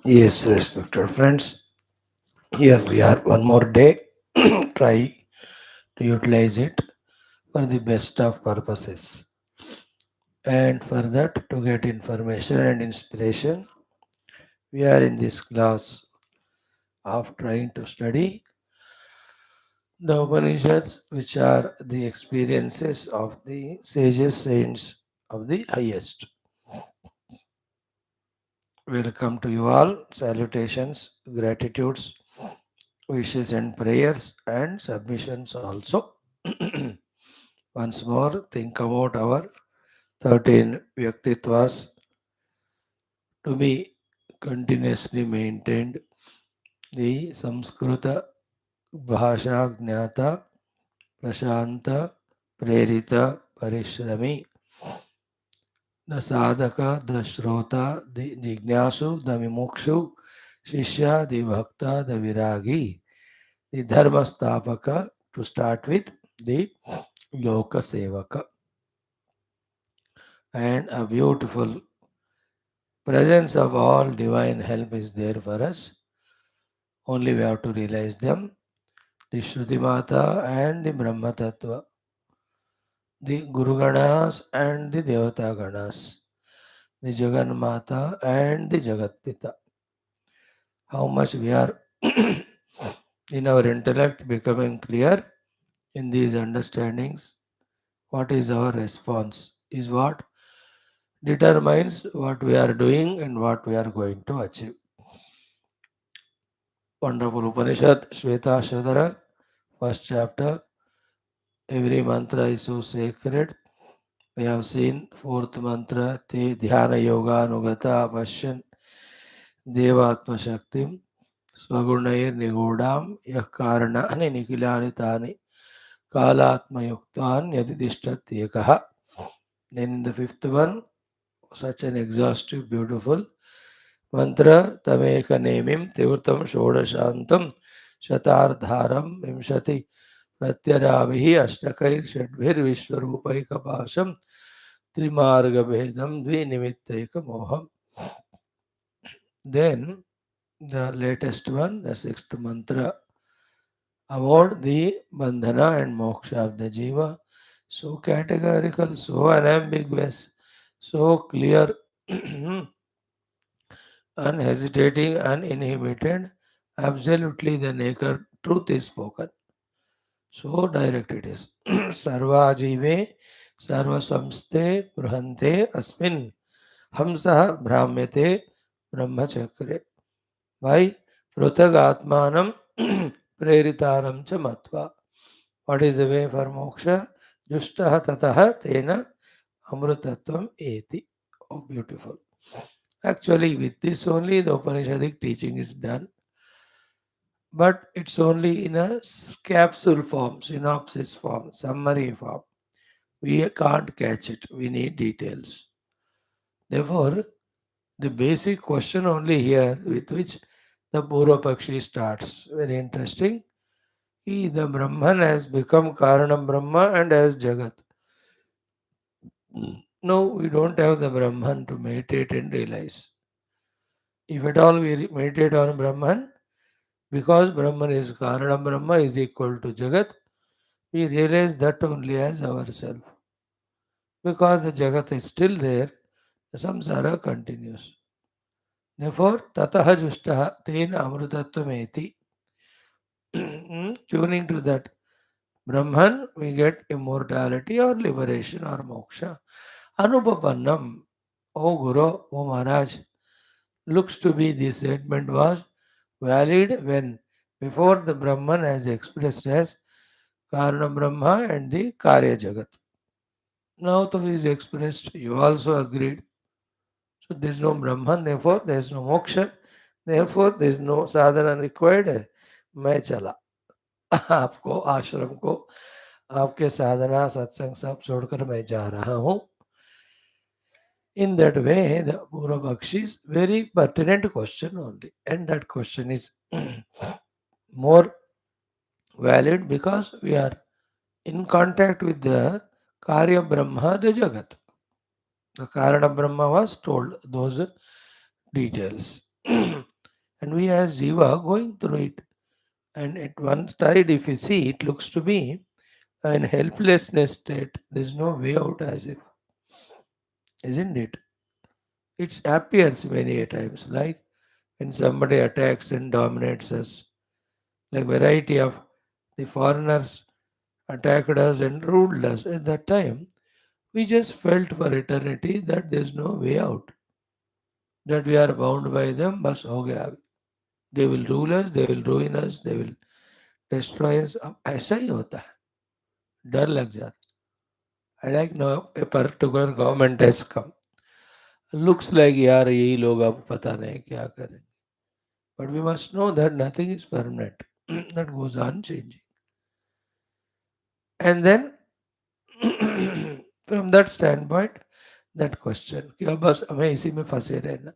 Yes, respected friends, here we are one more day. Try to utilize it for the best of purposes. And for that, to get information and inspiration, we are in this class of trying to study the Upanishads, which are the experiences of the sages, saints of the highest. Welcome to you all. Salutations, gratitudes, wishes, and prayers, and submissions also. Once more, think about our 13 Vyaktitvas to be continuously maintained. The Samskrita Bhasha Gnata Prashanta Prerita Parishrami, the Sadhaka, the Shrota, the Jignasu, the Mimukshu, Shishya, the Bhakta, the Viragi, the Dharma Stapaka, to start with the Loka Sevaka. And a beautiful presence of all divine help is there for us. Only we have to realize them. The Shruti Mata and the Brahma Tattva, the Guru Ganas and the Devata Ganas, the Jagan Mata and the Jagat Pita. How much we are in our intellect becoming clear in these understandings, what is our response, is what determines what we are doing and what we are going to achieve. Wonderful Upanishad, Shwethashwathara, first chapter. Every mantra is so sacred. We have seen fourth mantra, Te Dhyana Yoga Anugata Bhashyam Devatma Shaktim Swagunair Nigodam Yah Karanani Nikilani Tani Kalatma Yuktan Yadidishtat Yakaha. Then in the fifth one, such an exhaustive, beautiful mantra, Tameka Nemim Tivurtam Shodashantam Shatardharam Vimshati प्रत्यराभिः अष्टकैर्षड्भिर्विश्वरूपैकपाशं त्रिमार्गभेदं द्विनिमित्तैकमोहम्. Then the latest one, the sixth mantra, about the bandhana and moksha of the jiva. So categorical, so unambiguous, so clear, unhesitating, uninhibited. Absolutely the naked truth is spoken. So direct it is. Sarvajive sarvasamste brahante asmin hamsah brahmyate brahmachakre. By prutagatmanam preritaram cha matva. What is the way for moksha? Justaha tataha tena amrutatvam eti. Oh, beautiful. Actually, with this only the Upanishadic teaching is done, but it's only in a capsule form, synopsis form, summary form. We can't catch it. We need details. Therefore, the basic question only here with which the Purva Pakshi starts. Very interesting. The Brahman has become Karanam Brahma and as Jagat. No, we don't have the Brahman to meditate and realize. If at all we meditate on Brahman, because Brahman is Karanam Brahma is equal to Jagat, we realize that only as ourselves. Because the Jagat is still there, the samsara continues. Therefore, tataha justaha tena amrutatvam. Tuning to that Brahman, we get immortality or liberation or moksha. Anupapannam, O Guru, O Maharaj, looks to be this statement was valid when before the Brahman has expressed as Karana Brahma and the Karya Jagat. Now to is expressed, you also agreed. So there is no Brahman, therefore there is no moksha, therefore there is no sadhana required है. मैं चला आपको आश्रम को आपके साधना सत्संग सब छोड़कर मैं जा रहा हूँ. In that way, the Purva Bakshi is very pertinent question only, and that question is more valid because we are in contact with the Karya Brahma, the Jagat. The Karana Brahma was told those details. And we as Jiva going through it. And at one side, if you see, it looks to be an helplessness state. There's no way out, as if, isn't it? It appears many a times like when somebody attacks and dominates us, like variety of the foreigners attacked us and ruled us. At that time, we just felt for eternity that there's no way out, that we are bound by them. बस हो गया अभी. They will rule us, they will ruin us, they will destroy us. अब ऐसा ही होता है, डर लग जाता है. Like now a particular government has come. Looks like यार यही लोग अब पता नहीं क्या करें. But we must know that nothing is permanent. That goes on changing. And then from that standpoint, that question कि अब बस हमें इसी में फंसे रहना.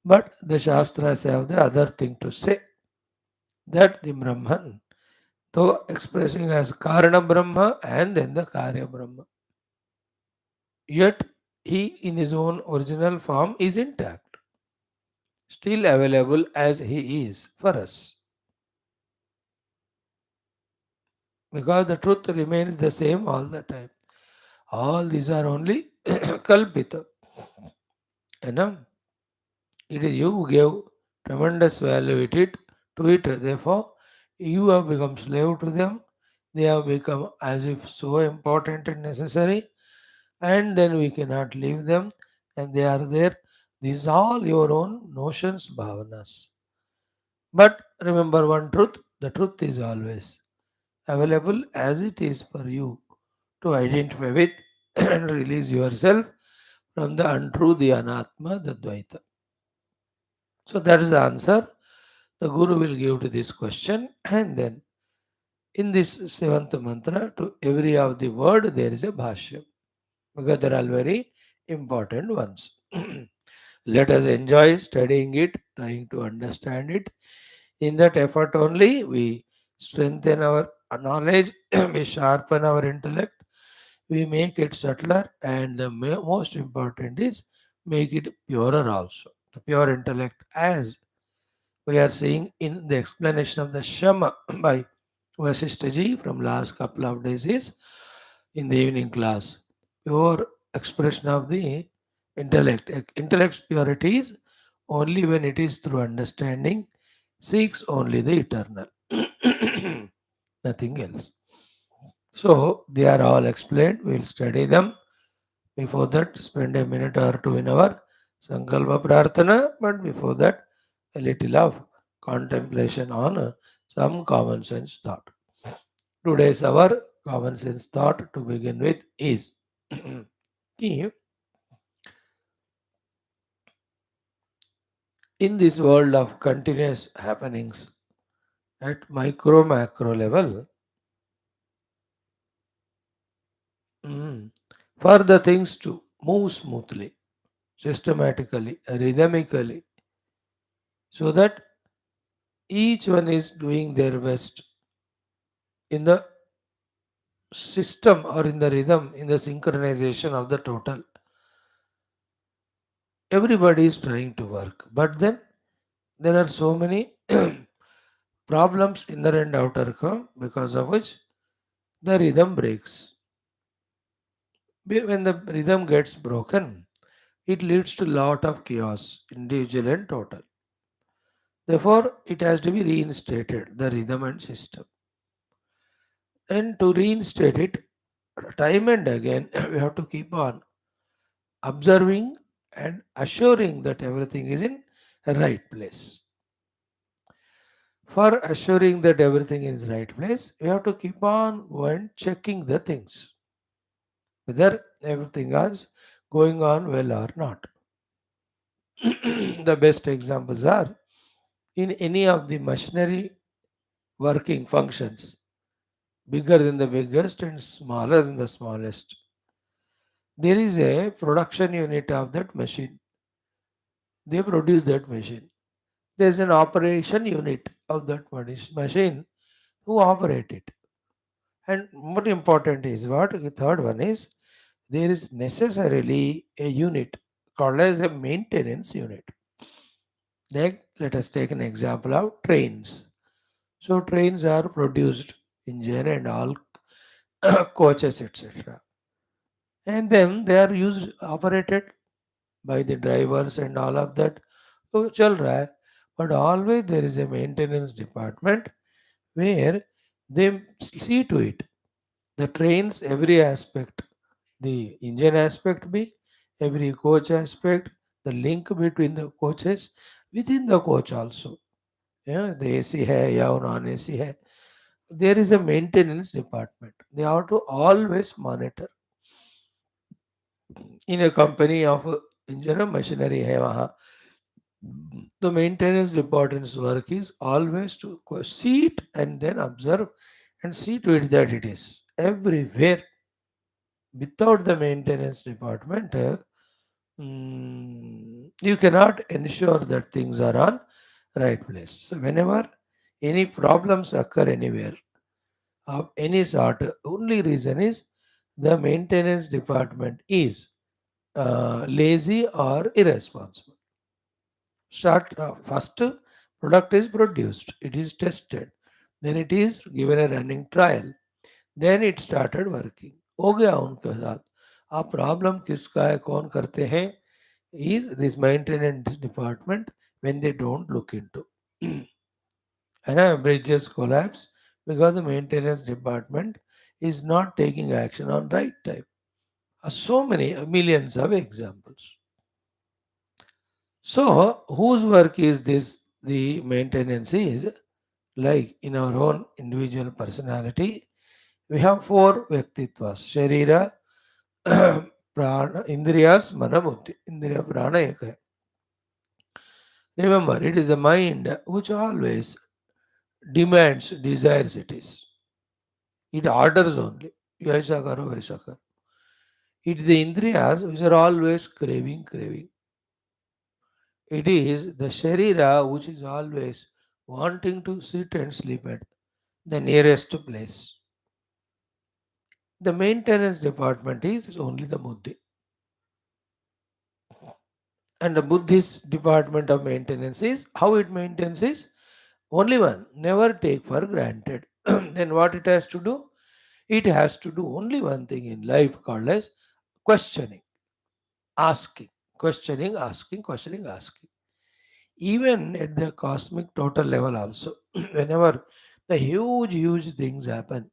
But the Shastras have the other thing to say, that the Brahman, though expressing as Karana Brahma and then the Karya Brahma, yet he in his own original form is intact, still available as he is for us. Because the truth remains the same all the time. All these are only kalpita. You know, it is you who gave tremendous value to it. Therefore, you have become slave to them. They have become as if so important and necessary, and then we cannot leave them, and they are there. These are all your own notions, bhavanas. But remember one truth, the truth is always available as it is for you to identify with and release yourself from the untrue, the anatma, the dvaita. So that is the answer the Guru will give to this question, and then in this seventh mantra, to every of the word there is a bhashyam, because they are all very important ones. Let us enjoy studying it, trying to understand it. In that effort only, we strengthen our knowledge, we sharpen our intellect, we make it subtler, and the most important is make it purer also. The pure intellect, as we are seeing in the explanation of the Shama by Vasishtaji from last couple of days, is in the evening class. Pure expression of the intellect. Intellect's purity is only when it is through understanding, seeks only the eternal. Nothing else. So they are all explained. We'll study them. Before that, spend a minute or two in our Sankalpa Prarthana. But before that, a little of contemplation on some common sense thought. Today's our common sense thought to begin with is कि in this world of continuous happenings at micro macro level, mm, for the things to move smoothly, systematically, rhythmically, so that each one is doing their best in the system or in the rhythm, in the synchronization of the total. Everybody is trying to work, but then there are so many problems inner and outer come, because of which the rhythm breaks. When the rhythm gets broken, it leads to lot of chaos, individual and total. Therefore, it has to be reinstated, the rhythm and system. And to reinstate it, time and again, we have to keep on observing and assuring that everything is in right place. For assuring that everything is right place, we have to keep on going checking the things, whether everything is going on well or not. The best examples are in any of the machinery working functions, bigger than the biggest and smaller than the smallest. There is a production unit of that machine. They produce that machine. There is an operation unit of that machine who operate it. And more important is what? The third one is there is necessarily a unit called as a maintenance unit. Like, let us take an example of trains. So trains are produced, engine and all coaches, etc. And then they are used, operated by the drivers and all of that. So chal raha hai. But always there is a maintenance department where they see to it. The trains, every aspect, the engine aspect be, every coach aspect, the link between the coaches, within the coach also. Yeah, the AC hai ya non AC hai. There is a maintenance department. They have to always monitor. In a company of engine or machinery hai wahan, the maintenance department's work is always to see it and then observe and see to it that it is everywhere. Without the maintenance department, you cannot ensure that things are on right place. So whenever any problems occur anywhere of any sort, only reason is the maintenance department is lazy or irresponsible. First product is produced, it is tested, then it is given a running trial, then it started working. हो गया उनके साथ. अब problem किसका है, कौन करते हैं, is this maintenance department when they don't look into. And bridges collapse because the maintenance department is not taking action on right time. So many millions of examples. So whose work is this? The maintenance is like in our own individual personality. We have four Vyaktitvas: Sharira, Prana, Indriyas, Mana, Buddhi. Indriya Prana ek hai. Remember, it is the mind which always demands, desires it is. It orders only. Yaisa karo, vaisa karo. It is the Indriyas which are always craving, craving. It is the Sharira which is always wanting to sit and sleep at the nearest place. The maintenance department is only the Buddhi. And the Buddhist department of maintenance is how it maintains is only one. Never take for granted. Then what it has to do? It has to do only one thing in life called as questioning, asking, questioning, asking, questioning, asking. Even at the cosmic total level, also, whenever the huge, huge things happen,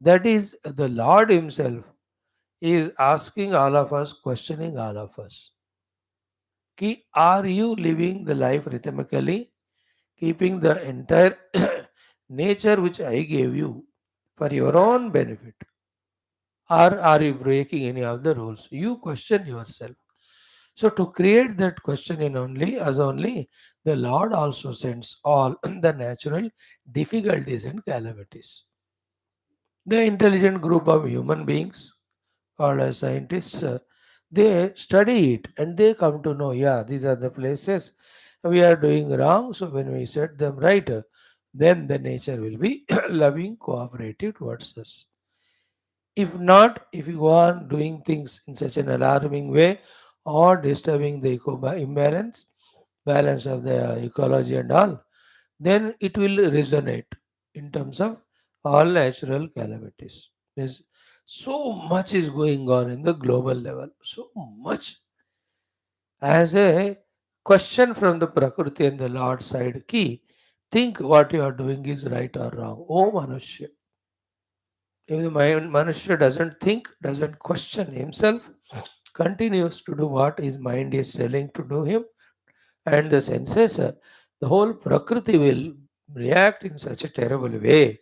that is the Lord Himself is asking all of us, questioning all of us. Ki, are you living the life rhythmically, keeping the entire nature which I gave you for your own benefit? Or are you breaking any of the rules? You question yourself. So to create that question in only as only the Lord also sends all the natural difficulties and calamities. The intelligent group of human beings called as scientists, they study it and they come to know, yeah, these are the places we are doing wrong. So when we set them right, then the nature will be loving, cooperative towards us. If not, if you go on doing things in such an alarming way or disturbing the imbalance, balance of the ecology and all, then it will resonate in terms of all natural calamities. There's so much is going on in the global level. So much. As a question from the Prakriti and the Lord side, key, think what you are doing is right or wrong. Oh Manushya. If the Manushya doesn't think, doesn't question himself, continues to do what his mind is telling to do him, and the senses, the whole Prakriti will react in such a terrible way.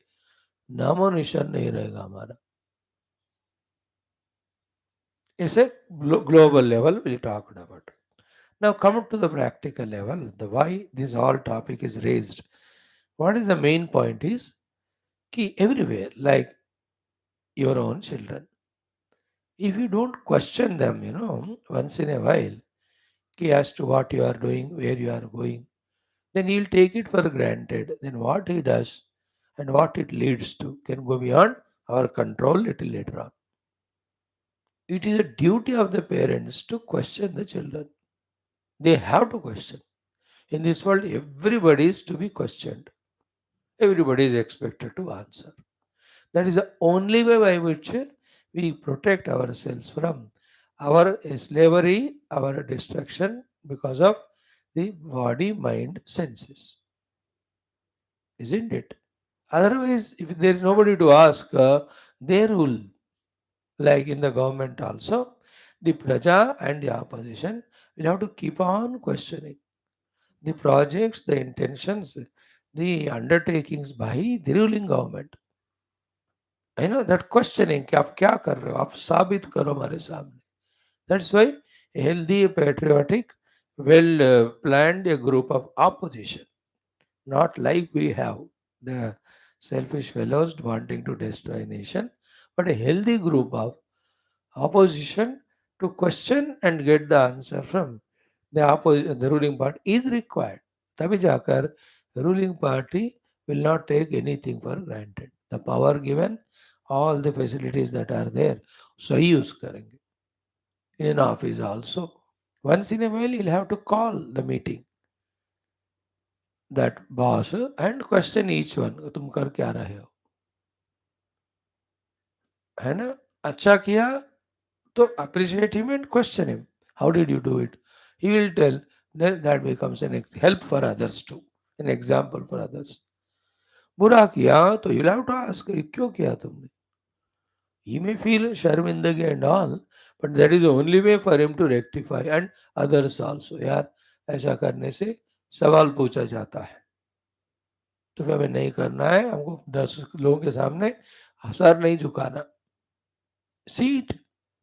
नामो निशान नहीं रहेगा हमारा. It's a global level we talked about. Now come to the practical level. The why this whole topic is raised. What is the main point is key everywhere, like your own children. If you don't question them, once in a while, key as to what you are doing, where you are going, then he'll take it for granted. Then what he does and what it leads to can go beyond our control little later on. It is a duty of the parents to question the children. They have to question. In this world, everybody is to be questioned. Everybody is expected to answer. That is the only way by which we protect ourselves from our slavery, our destruction because of the body, mind, senses. Isn't it? Otherwise, if there is nobody to ask, they rule. Like in the government also, the praja and the opposition will have to keep on questioning the projects, the intentions, the undertakings by the ruling government. I know that questioning कि आप क्या कर रहे हो, आप साबित करो हमारे सामने. That's why a healthy, patriotic, well planned a group of opposition, not like we have the selfish fellows wanting to destroy nation, but a healthy group of opposition to question and get the answer from the ruling party is required. तभी जाकर ruling party will not take anything for granted. The power given, all the facilities that are there, सही use करेंगे. In an office also, once in a while you'll have to call the meeting, that boss, and question each one, तुम कर क्या रहे हो, है ना? अच्छा किया तो appreciate him and question him. How did you do it? He will tell. Then that becomes an help for others too, an example for others. बुरा किया तो you'll have to ask, "ये क्यों किया तुमने?" He may feel sharmindagi and all, but that is the only way for him to rectify and others also. यार ऐसा करने से सवाल पूछा जाता है, तो फिर हमें नहीं करना है, हमको 10 लोगों के सामने सर नहीं झुकाना. See it.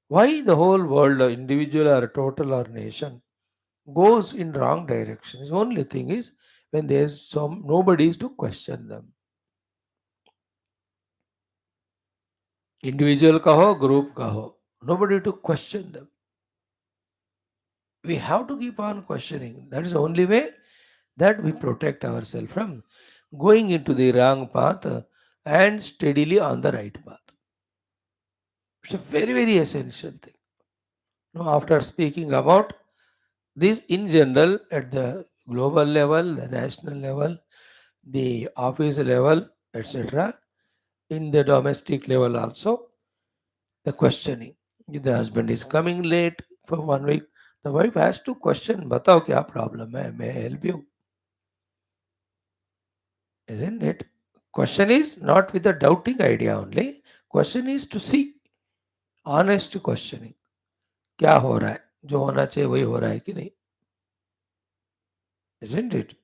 Why the whole world, or individual or total or nation, goes in wrong direction? The only thing is when there's some nobody is to question them. Individual का हो, group का हो, nobody to question them. We have to keep on questioning. That is the only way that we protect ourselves from going into the wrong path and steadily on the right path. It's a very, very essential thing. Now, after speaking about this in general at the global level, the national level, the office level, etc., in the domestic level also, the questioning. If the husband is coming late for 1 week, the wife has to question, बताओ क्या problem है, may I help you? Isn't it? Question is not with a doubting idea only. Question is to see, honest questioning. क्या हो रहा है? जो होना चाहिए वही हो रहा है कि नहीं? Isn't it?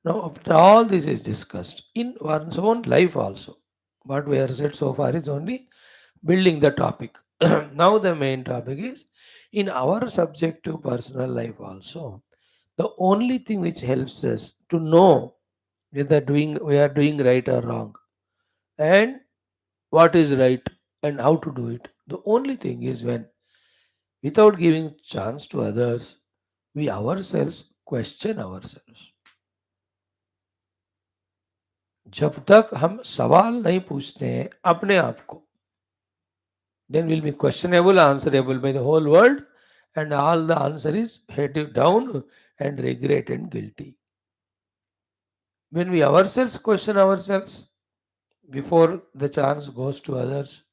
Now, after all this is discussed in one's own life also, what we have said so far is only building the topic. Now, the main topic is in our subjective personal life also. The only thing which helps us to know whether we are doing right or wrong, and what is right and how to do it. The only thing is when, without giving chance to others, we ourselves question ourselves. जब तक हम सवाल नहीं पूछते हैं अपने आप को, then we'll be questionable, answerable by the whole world, and all the answer is headed down and regret and guilty. When we ourselves question ourselves before the chance goes to others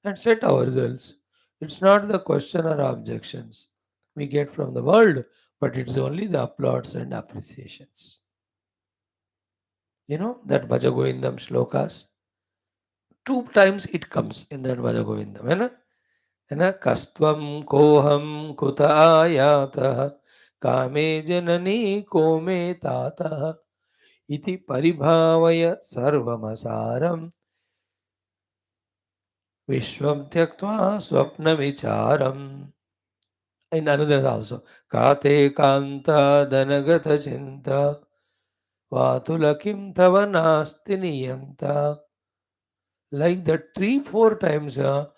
and set ourselves, it's not the question or objections we get from the world, but it's only the applauds and appreciations. You know that Bhajagovindam shlokas? 2 times it comes in that Bhajagovindam. है ना? कस्त्वं कोहम कुत आयातः कामे जननी को मे तातः इति परिभावय सर्वमसारं विश्वं त्यक्त्वा स्वप्नविचारम्. In another also, Kate Kanta Danagata Chinta Vatulakim Tava Nasti Niyanta. Like that 3-4 times that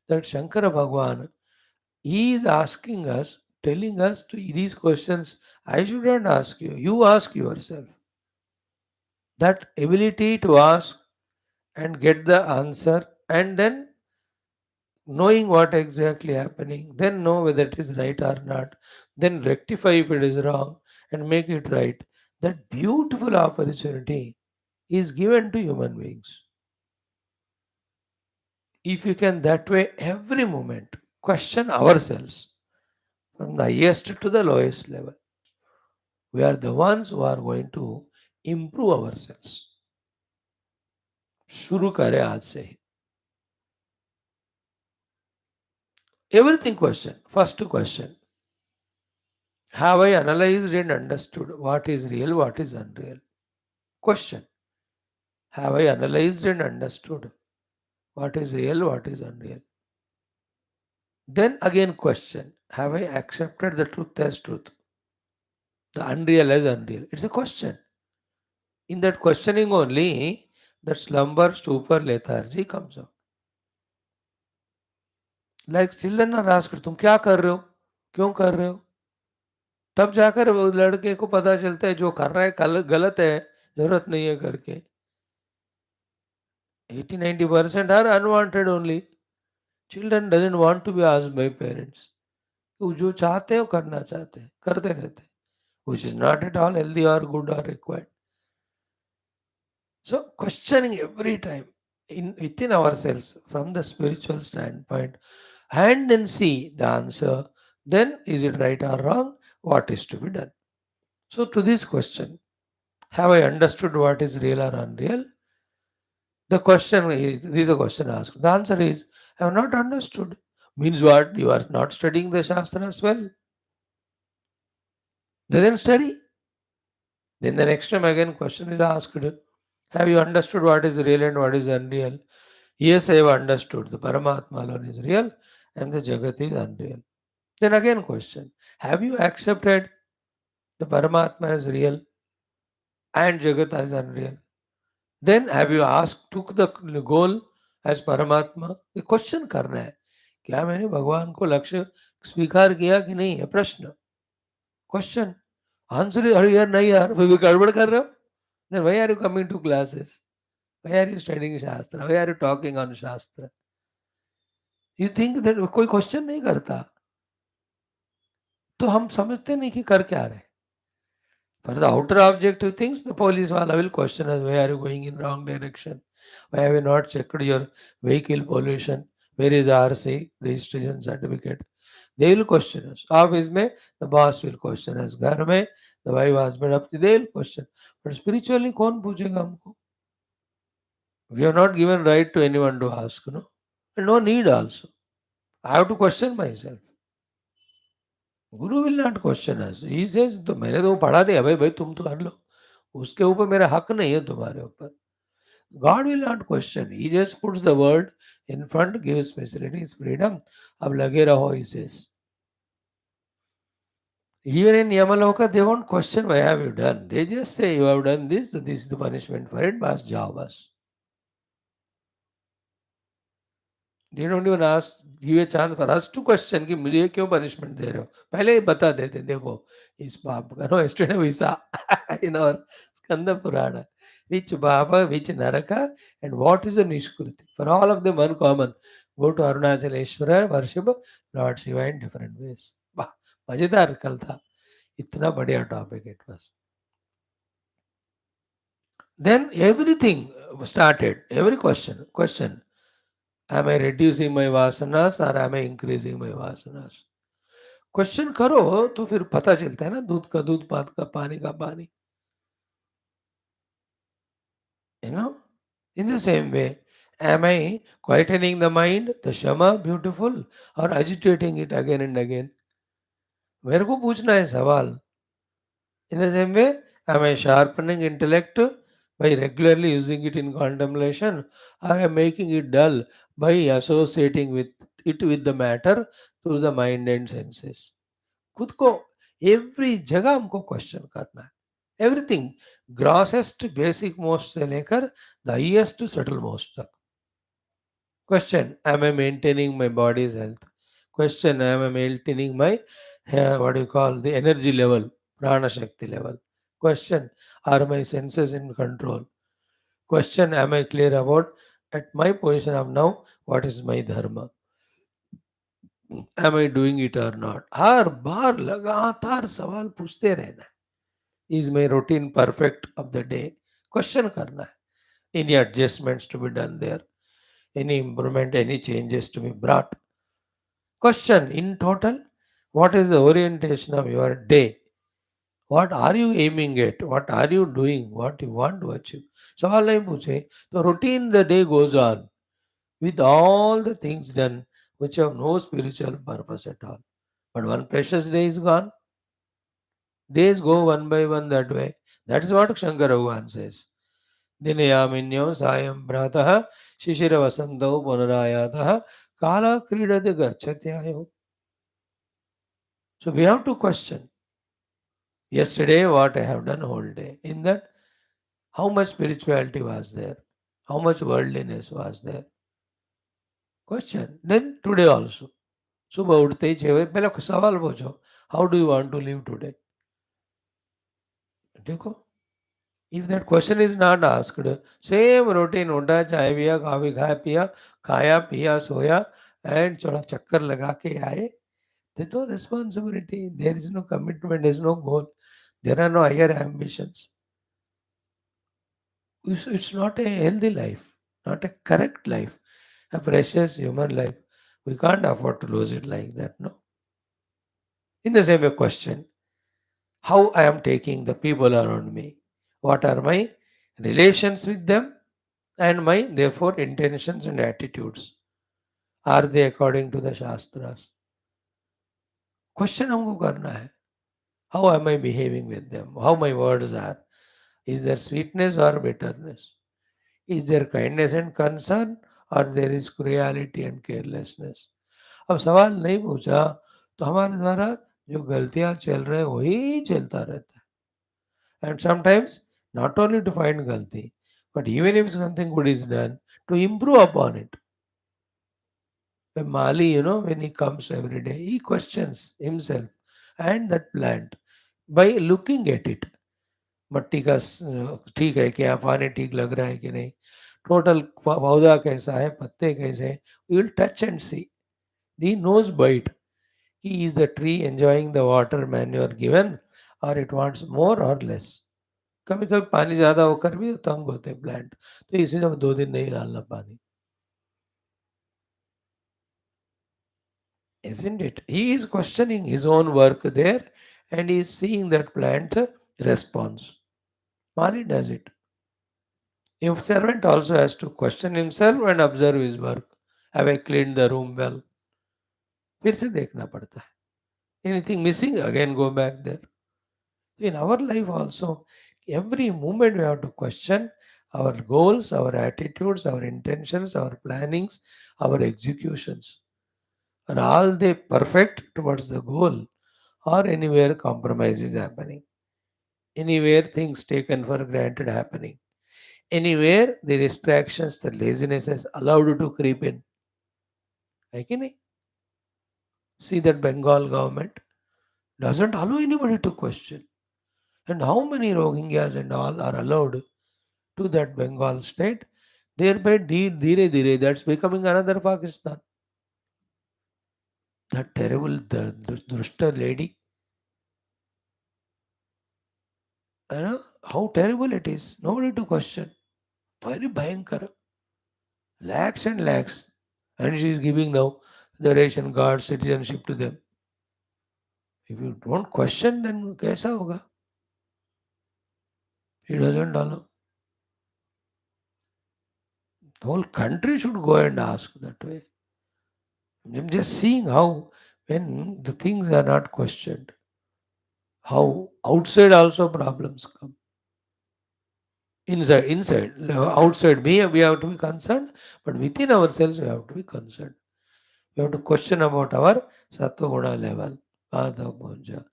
Shankara Bhagwan, he is asking us, telling us to these questions. I should not ask you. You ask yourself. That ability to ask and get the answer, and then knowing what exactly happening, then know whether it is right or not, then rectify if it is wrong and make it right. That beautiful opportunity is given to human beings. If you can that way every moment question ourselves from the highest to the lowest level, we are the ones who are going to improve ourselves. शुरू करें आज से ही. Everything question. First question. Have I analyzed and understood what is real, what is unreal? Question. Have I analyzed and understood what is real, what is unreal? Then again question. Have I accepted the truth as truth? The unreal as unreal? It's a question. In that questioning only, that slumber, stupor, lethargy comes out. Like children are asked, तुम क्या कर रहे हो? क्यों कर रहे हो? तब जाकर वो लड़के को पता चलता है जो कर रहा है गलत है, जरूरत नहीं है करके. 80-90% are unwanted only. Children doesn't want to be asked by parents. वो जो चाहते हैं वो करना चाहते हैं, करते रहते हैं, which is not at all healthy or good or required. So questioning every time within ourselves from the spiritual standpoint, and then see the answer. Then is it right or wrong? What is to be done? So to this question, have I understood what is real or unreal? The question is, this is a question asked. The answer is, I have not understood. Means what? You are not studying the Shastras well. Then study. Then the next time again question is asked. Have you understood what is real and what is unreal? Yes, I have understood. The Paramatma alone is real and the Jagat is unreal. Then again question. Have you accepted the Paramatma as real and Jagat as unreal? Then have you asked, took the goal as Paramatma? ये question करना है. क्या मैंने भगवान को लक्ष्य स्वीकार किया कि नहीं है? प्रश्न. क्वेश्चन. आंसर इज अरे यार नहीं यार फिर गड़बड़ कर रहे हो. Then why are you coming to classes? Why are you studying Shastra? Why are you talking on Shastra? You think that कोई क्वेश्चन नहीं करता तो हम समझते नहीं कि कर क्या रहे हैं. For the outer objective things, the police wala will question us, why are you going in wrong direction? Why have you not checked your vehicle pollution? Where is the RC registration certificate? They will question us. Office में the boss will question us. घर में the wife husband up they will question. But spiritually कौन पूछेगा हमको? We are not given right to anyone to ask, no? And no need also. I have to question myself. Guru will not question us. He says तो मैंने तो वो पढ़ा दिया भाई भाई तुम तो कर लो. उसके ऊपर मेरा हक नहीं है तुम्हारे ऊपर. God will not question. He just puts the word in front, gives facilities, freedom. अब लगे रहो, he says. Even in Yamaloka, they won't question why have you done. They just say you have done this, so this is the punishment for it, bas jao bas. They don't even ask, give a chance for us to question कि मुझे क्यों punishment दे रहे हो. पहले ही बता देते देखो इस पाप का. No, yesterday we saw in our Skanda Purana which Baba, which Naraka, and what is the Nishkruti. For all of them one common. Go to Arunachaleshwara, worship Lord Shiva in different ways. वाह मजेदार कल था. इतना बढ़िया topic it was. Then everything started. Every question. Am I reducing my vasanas or am I increasing my vasanas? Question करो तो फिर पता चलता है ना. दूध का दूध, पात का पानी का पानी. You know, in the same way, am I quietening the mind, the shama, beautiful, or agitating it again and again? मेरे को पूछना है सवाल. In the same way, am I sharpening intellect by regularly using it in contemplation, or am I making it dull by associating with it with the matter through the mind and senses? खुद को every जगह हमको question करना है. Everything grossest basic most से लेकर the highest subtle most तक. Question am I maintaining my body's health. Question am I maintaining my what you call the energy level, prana shakti level. Question are my senses in control. Question am I clear about at my position of now what is my dharma. Am I doing it or not? हर बार लगातार सवाल पूछते रहना. Is my routine perfect of the day? Question करना है. Any adjustments to be done there? Any improvement, any changes to be brought? Question in total, what is the orientation of your day? What are you aiming at? What are you doing? What you want to achieve? सवाल नहीं पूछे तो routine the day goes on with all the things done which have no spiritual purpose at all. But one precious day is gone. Days go one by one that way. That is what Shankara Bhagwan says. Dinayaminyam sayam pratah shishira vasantau punarayatah kala kridati gachatyayo. So we have to question yesterday what I have done whole day. In that, how much spirituality was there? How much worldliness was there? Question. Then today also. सुबह उठते ही 6 बजे पहले सवाल पूछो, how do you want to live today? देखो, if that question is not asked, same routine उठा, चाय पिया, कॉफी पिया, खाया पिया, सोया and थोड़ा चक्कर लगा के आए. There's no responsibility, there is no commitment, there is no goal, there are no higher ambitions. It's not a healthy life, not a correct life, a precious human life. We can't afford to lose it like that, no? In the same way, question how I am taking the people around me. What are my relations with them and my therefore intentions and attitudes? Are they according to the Shastras? Question हमको करना है. How am I behaving with them? How my words are? Is there sweetness or bitterness? Is there kindness and concern or there is cruelty and carelessness? अब सवाल नहीं पूछा तो हमारे द्वारा जो गलतियां चल रहे हैं वही चलता रहता है. And sometimes not only to find galti, but even if something good is done, to improve upon it. A Mali, when he comes every day, he questions himself and that plant by looking at it. मट्टी का ठीक है क्या, पानी ठीक लग रहा है कि नहीं, टोटल पौधा कैसा है, पत्ते कैसे हैं, you will touch and see. He knows by it. Is the tree enjoying the water manure given or it wants more or less? कभी कभी पानी ज़्यादा होकर भी तंग होते हैं प्लांट, तो इसलिए हम 2 दिन नहीं डालना पानी. Isn't it? He is questioning his own work there and he is seeing that plant response. Mali does it. A servant also has to question himself and observe his work. Have I cleaned the room well? फिर से देखना पड़ता है. Anything missing? Again go back there. In our life also, every moment we have to question our goals, our attitudes, our intentions, our plannings, our executions. Are all they perfect towards the goal or anywhere compromise is happening? Anywhere things taken for granted happening? Anywhere the distractions, the laziness is allowed to creep in? है कि नहीं? See that Bengal government doesn't allow anybody to question. And how many Rohingyas and all are allowed to that Bengal state? Thereby, dhire dhire, that's becoming another Pakistan. That terrible, the Drushta lady, how terrible it is. Nobody to question. Very bhayankar. Lakhs and lakhs. And she is giving now the ration card, citizenship to them. If you don't question, then kaisa hoga? She doesn't allow. The whole country should go and ask that way. I'm just seeing how when the things are not questioned, how outside also problems come. Inside, outside, we have to be concerned, but within ourselves we have to be concerned. We have to question about our sattva guna level. कहाँ तक पहुंचा,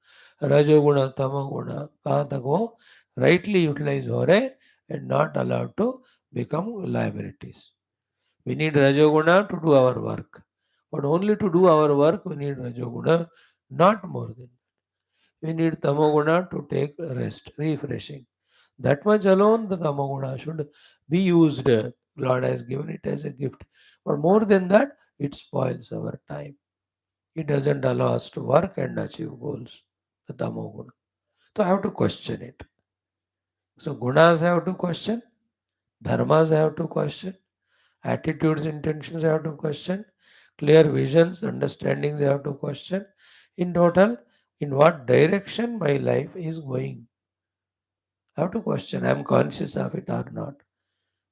रजोगुण तमोगुण कहाँ तक वो rightly utilize हो रहे and not allowed to become liabilities. We need rajoguna to do our work, but only to do our work we need rajoguna, not more than. We need tamoguna to take rest, refreshing. That much alone, the tamoguna should be used. Lord has given it as a gift. But more than that, it spoils our time. It doesn't allow us to work and achieve goals. The tamoguna. So I have to question it. So gunas I have to question, dharmas I have to question, attitudes, intentions I have to question, clear visions, understandings I have to question. In total, in what direction my life is going, I have to question. I am conscious of it or not.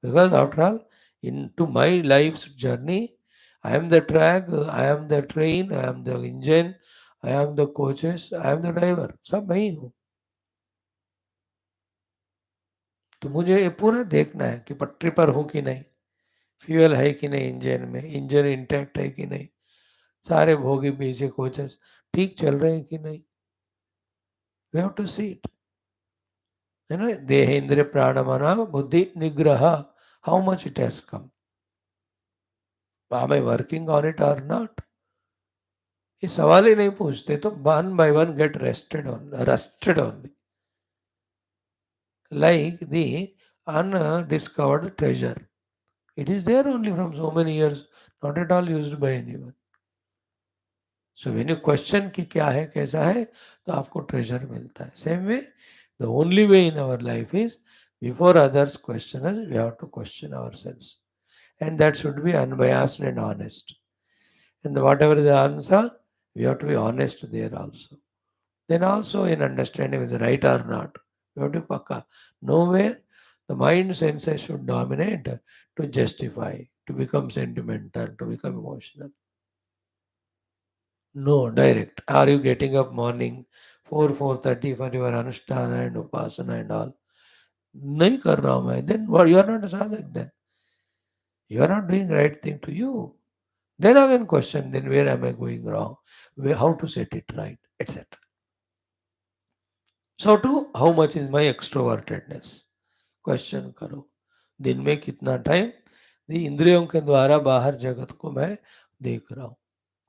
Because after all, into my life's journey, I am the track, I am the train, I am the engine, I am the coaches, I am the driver. सब मैं ही हूँ. तो मुझे ये पूरा देखना है कि पटरी पर हूँ कि नहीं, फ्यूल है कि नहीं इंजन में, इंजन इंटैक्ट है कि नहीं, सारे भोगी पीछे कोचेस ठीक चल रहे हैं कि नहीं. We have to see it. You know, देहेंद्र प्राणमना बुद्धि निग्रह, how much it has come. Am I working on it or not? ये सवाल ही नहीं पूछते तो one by one get rested on rusted only like the undiscovered treasure. It is there only from so many years, not at all used by anyone. So when you question कि क्या है कैसा है तो आपको ट्रेजर मिलता है. Same way, the only way in our life is before others question us, we have to question ourselves, and that should be unbiased and honest. And whatever the answer, we have to be honest there also. Then also in understanding is it right or not. You have to pakka. Nowhere the mind senses should dominate to justify, to become sentimental, to become emotional. No, direct. Are you getting up morning 4:30 for your anushtana and upasana and all? नहीं कर रहा हूँ मैं. Then what? You are not a sadhak then. You are not doing right thing to you. Then again question, then where am I going wrong? How to set it right, etc. So too, how much is my extrovertedness? Question करो. दिन में कितना time इंद्रियों के द्वारा बाहर जगत को मैं देख रहा हूँ.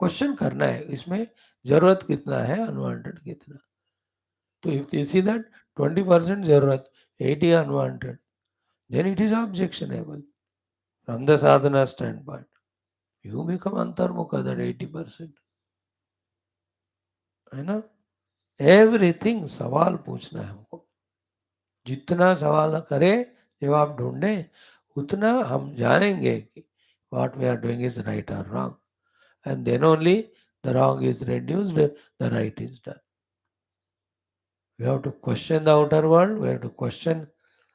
क्वेश्चन करना है. इसमें जरूरत कितना है, अनवांटेड कितना. तो इफ यू सी दैट 20% जरूरत, 80 unwanted, then it is objectionable from the sadhana standpoint. You become antarmukha that 80%. है ना. एवरीथिंग सवाल पूछना है हमको. जितना सवाल करे, जवाब ढूंढे, उतना हम जानेंगे कि what we are doing is right or wrong. And then only the wrong is reduced, the right is done. We have to question the outer world, we have to question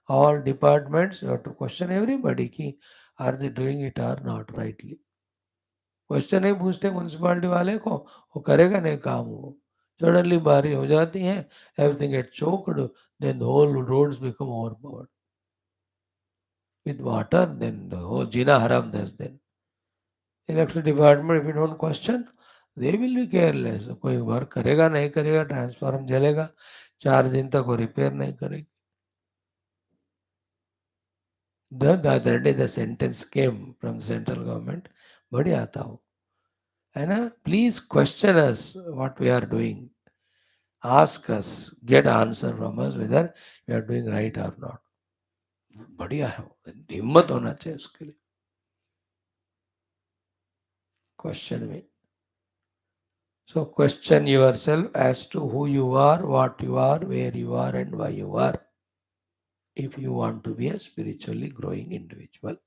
all departments, we have to question everybody कि are they doing it or not rightly. Question नहीं पूछते municipality वाले को, वो करेगा नहीं काम. वो सडनली बारिश हो जाती है, everything gets choked, then the whole roads become overpowered with water, then the whole Jina Haram does then. Electricity department, if you don't question, they will be careless. कोई वर्क करेगा नहीं करेगा, ट्रांसफार्मर जलेगा, 4 दिन तक वो रिपेयर नहीं करेगी. The other day the sentence came from the central government, बढ़िया था वो, है ना. Please question us what we are doing. Ask us, get answer from us whether we are doing right or not. बढ़िया है वो, हिम्मत होना चाहिए उसके लिए. Question me. So question yourself as to who you are, what you are, where you are, and why you are, if you want to be a spiritually growing individual.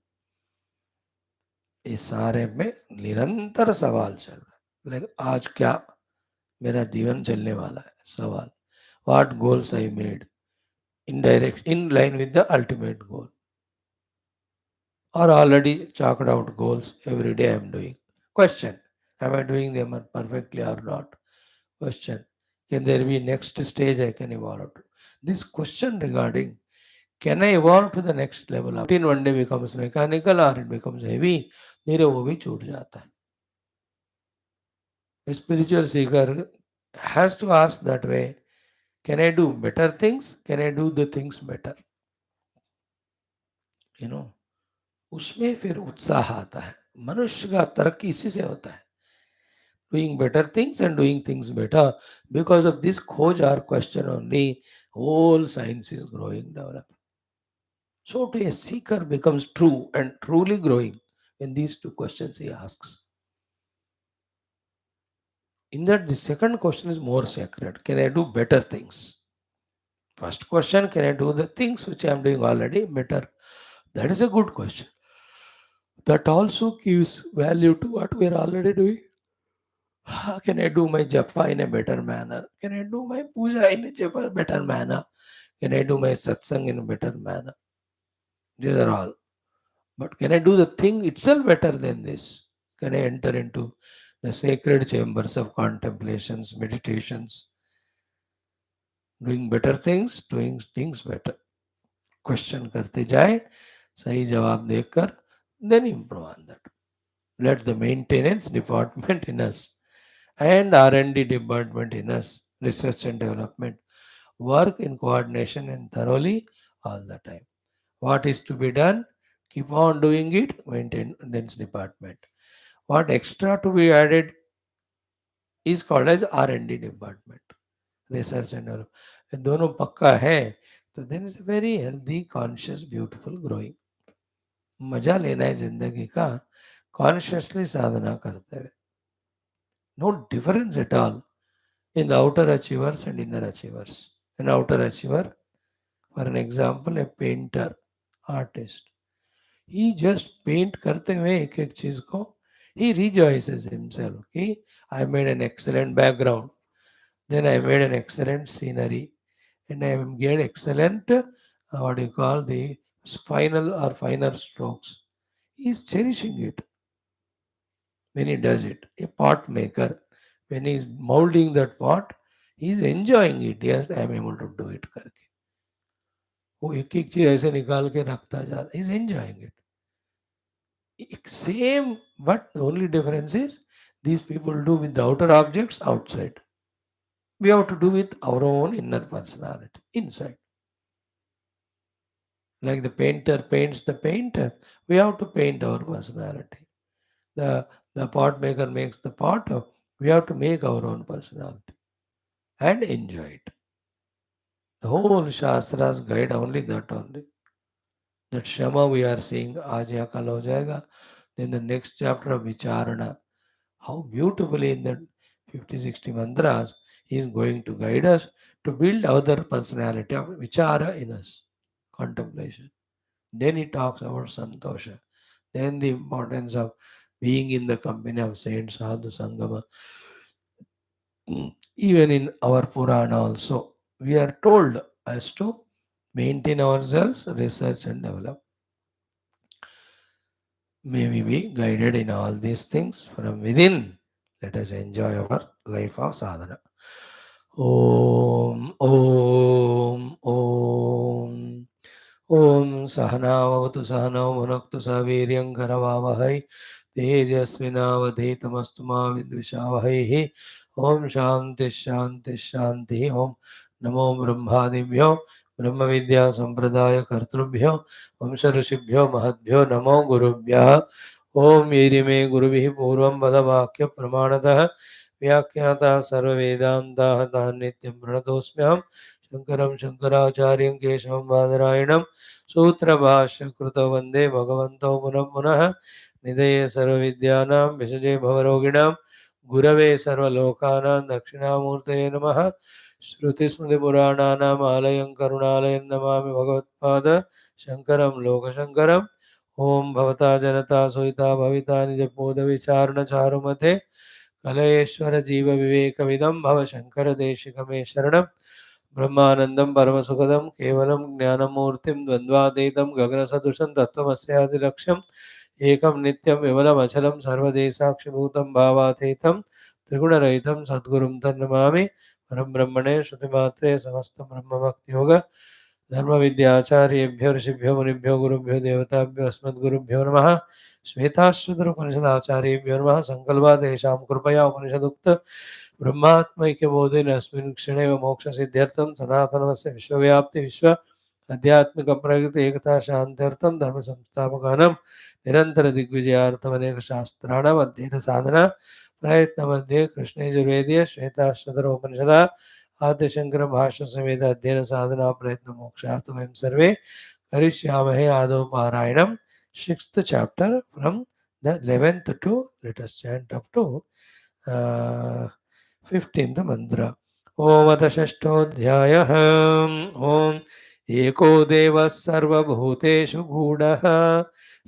इस सारे में निरंतर सवाल चल रहा है. लाइक आज क्या मेरा जीवन चलने वाला है, सवाल. What goals I made in line with the ultimate goal, or already chalked out goals every day I am doing. Question: am I doing them perfectly or not? Question: can there be next stage I can evolve to? This question regarding can I evolve to the next level? In one day becomes mechanical or it becomes heavy, मेरे वो भी छूट जाता है. A spiritual seeker has to ask that way, can I do better things? Can I do the things better? You know, उसमें फिर उत्साह आता है. मनुष्य का तरक्की इसी से होता है. Doing better things and doing things better. Because of this खोज or question only, whole science is growing, developing. So to a seeker becomes true and truly growing when these two questions he asks. In that, the second question is more sacred. Can I do better things? First question, can I do the things which I am doing already better? That is a good question. That also gives value to what we are already doing. Can I do my japa in a better manner? Can I do my puja in a better manner? Can I do my satsang in a better manner? These are all. But can I do the thing itself better than this? Can I enter into the sacred chambers of contemplations, meditations, doing things better? Question करते जाए, सही जवाब देकर, then improve on that. Let the maintenance department in us and R&D department in us, research and development, work in coordination and thoroughly all the time. What is to be done? Keep on doing it, maintenance department. What extra to be added is called as R&D department, research and development. दोनों पक्का है तो then is a very healthy, conscious, beautiful growing. मजा लेना है जिंदगी का consciously साधना करते हुए. No difference at all in the outer achievers and inner achievers. An outer achiever, for an example, a painter, artist, he just paint करते हुए एक एक चीज को he rejoices himself कि I made an excellent background, then I made an excellent scenery, and I made excellent what do you call the final or finer strokes. He is cherishing it when he does it. A pot maker, when he is molding that pot, he is enjoying it. Yes, I am able to do it करके. वो एक एक चीज ऐसे निकाल के रखता जाता. He is enjoying it. Same, but the only difference is these people do with the outer objects outside. We have to do with our own inner personality inside. Like the painter paints the painter, we have to paint our personality. The the pot maker makes the pot. We have to make our own personality and enjoy it. The whole Shastras guide only that only. That Shama we are seeing, आज या कल हो जाएगा. Then the next chapter of Vicharana. How beautifully in the 50, 60 mantras he is going to guide us to build our personality of Vichara in us. Contemplation. Then he talks about Santosha. Then the importance of being in the company of saints, sadhu, sangama. Even in our Purana also, we are told as to maintain ourselves, research and develop. May we be guided in all these things from within. Let us enjoy our life of sadhana. Om, Om, Om. Om Sahanavavatu Sahanau Bhunaktu Saviryan Karavavahai Tejasvinavadhetamastu Ma Vidvishavahai. Om Shanti Shanti Shanti. Om Namo Brahmadibhyo Brahma Vidya Sampradaya Kartrubhyo Vamsa Rishibhyo Mahadbhyo Namo Gurubhya. Om Irime Gurubhi Purvam Vadavakya Pramanatah Vyakyata Sarva Vedanta Nityam Pranatosmyam Shankaram Shankaracharyan Keshavam Badarayanam सूत्रभाष्य कृत वंदे भगवन्तो पुनः पुनः निधये सर्वविद्यानां विषजे भवरोगिणां गुरवे सर्वलोकानां दक्षिणामूर्तये नमः. श्रुतिस्मृतिपुराणानाम् आलयं करुणालयं नमामि भगवत्पाद शङ्करं लोकशङ्करम्. ओं भवता जनता सुहिता भविता निजबोधविचारणचारुमते कलयेश्वर जीवविवेकविदं भव शङ्करदेशिकमे शरणम्. ब्रह्मानन्दं परमसुखदं केवलं ज्ञानमूर्तिं द्वन्द्वातीतं गगनसदृशं तत्त्वमस्यादिलक्ष्यम् एकं नित्यं विमलमचलं सर्वदेशाक्षिभूतं भावातीतं त्रिगुणरहितं सद्गुरुं तन्नमामि. परं ब्रह्मणे श्रुतिमात्रे समस्तं ब्रह्मभक्तियोग धर्मविद्याचार्येभ्यो ऋषिभ्यो मुनिभ्यो गुरुभ्यो देवताभ्यो अस्मद्गुरुभ्यो नमः. श्वेताश्वतर उपनिषदाचार्येभ्यो नमः. संकल्पादेशां कृपया उपनिषदुक्त ब्रह्मात्मैक्यबोधेन अस्मिन् क्षणे मोक्षसिद्ध्यर्थं सनातनस्य विश्वव्याप्ति विश्व आध्यात्मिकप्रगति एकता शान्त्यर्थं धर्मसंस्थापकानां निरन्तरदिग्विजयार्थम् अनेकशास्त्राणाम् अध्ययनसाधना प्रयत्नमध्ये कृष्णयजुर्वेदीय श्वेताश्वतरोपनिषदा आद्यशङ्करभाष्यसमेत अध्ययनसाधना प्रयत्नमोक्षार्थं वयं सर्वे करिष्यामहे आदौ पारायणं. 6th chapter from the 11th to let us chant up to 15th mantra. ओम अथ षष्ठोऽध्यायः। ओम एको देवः सर्वभूतेषु गूढः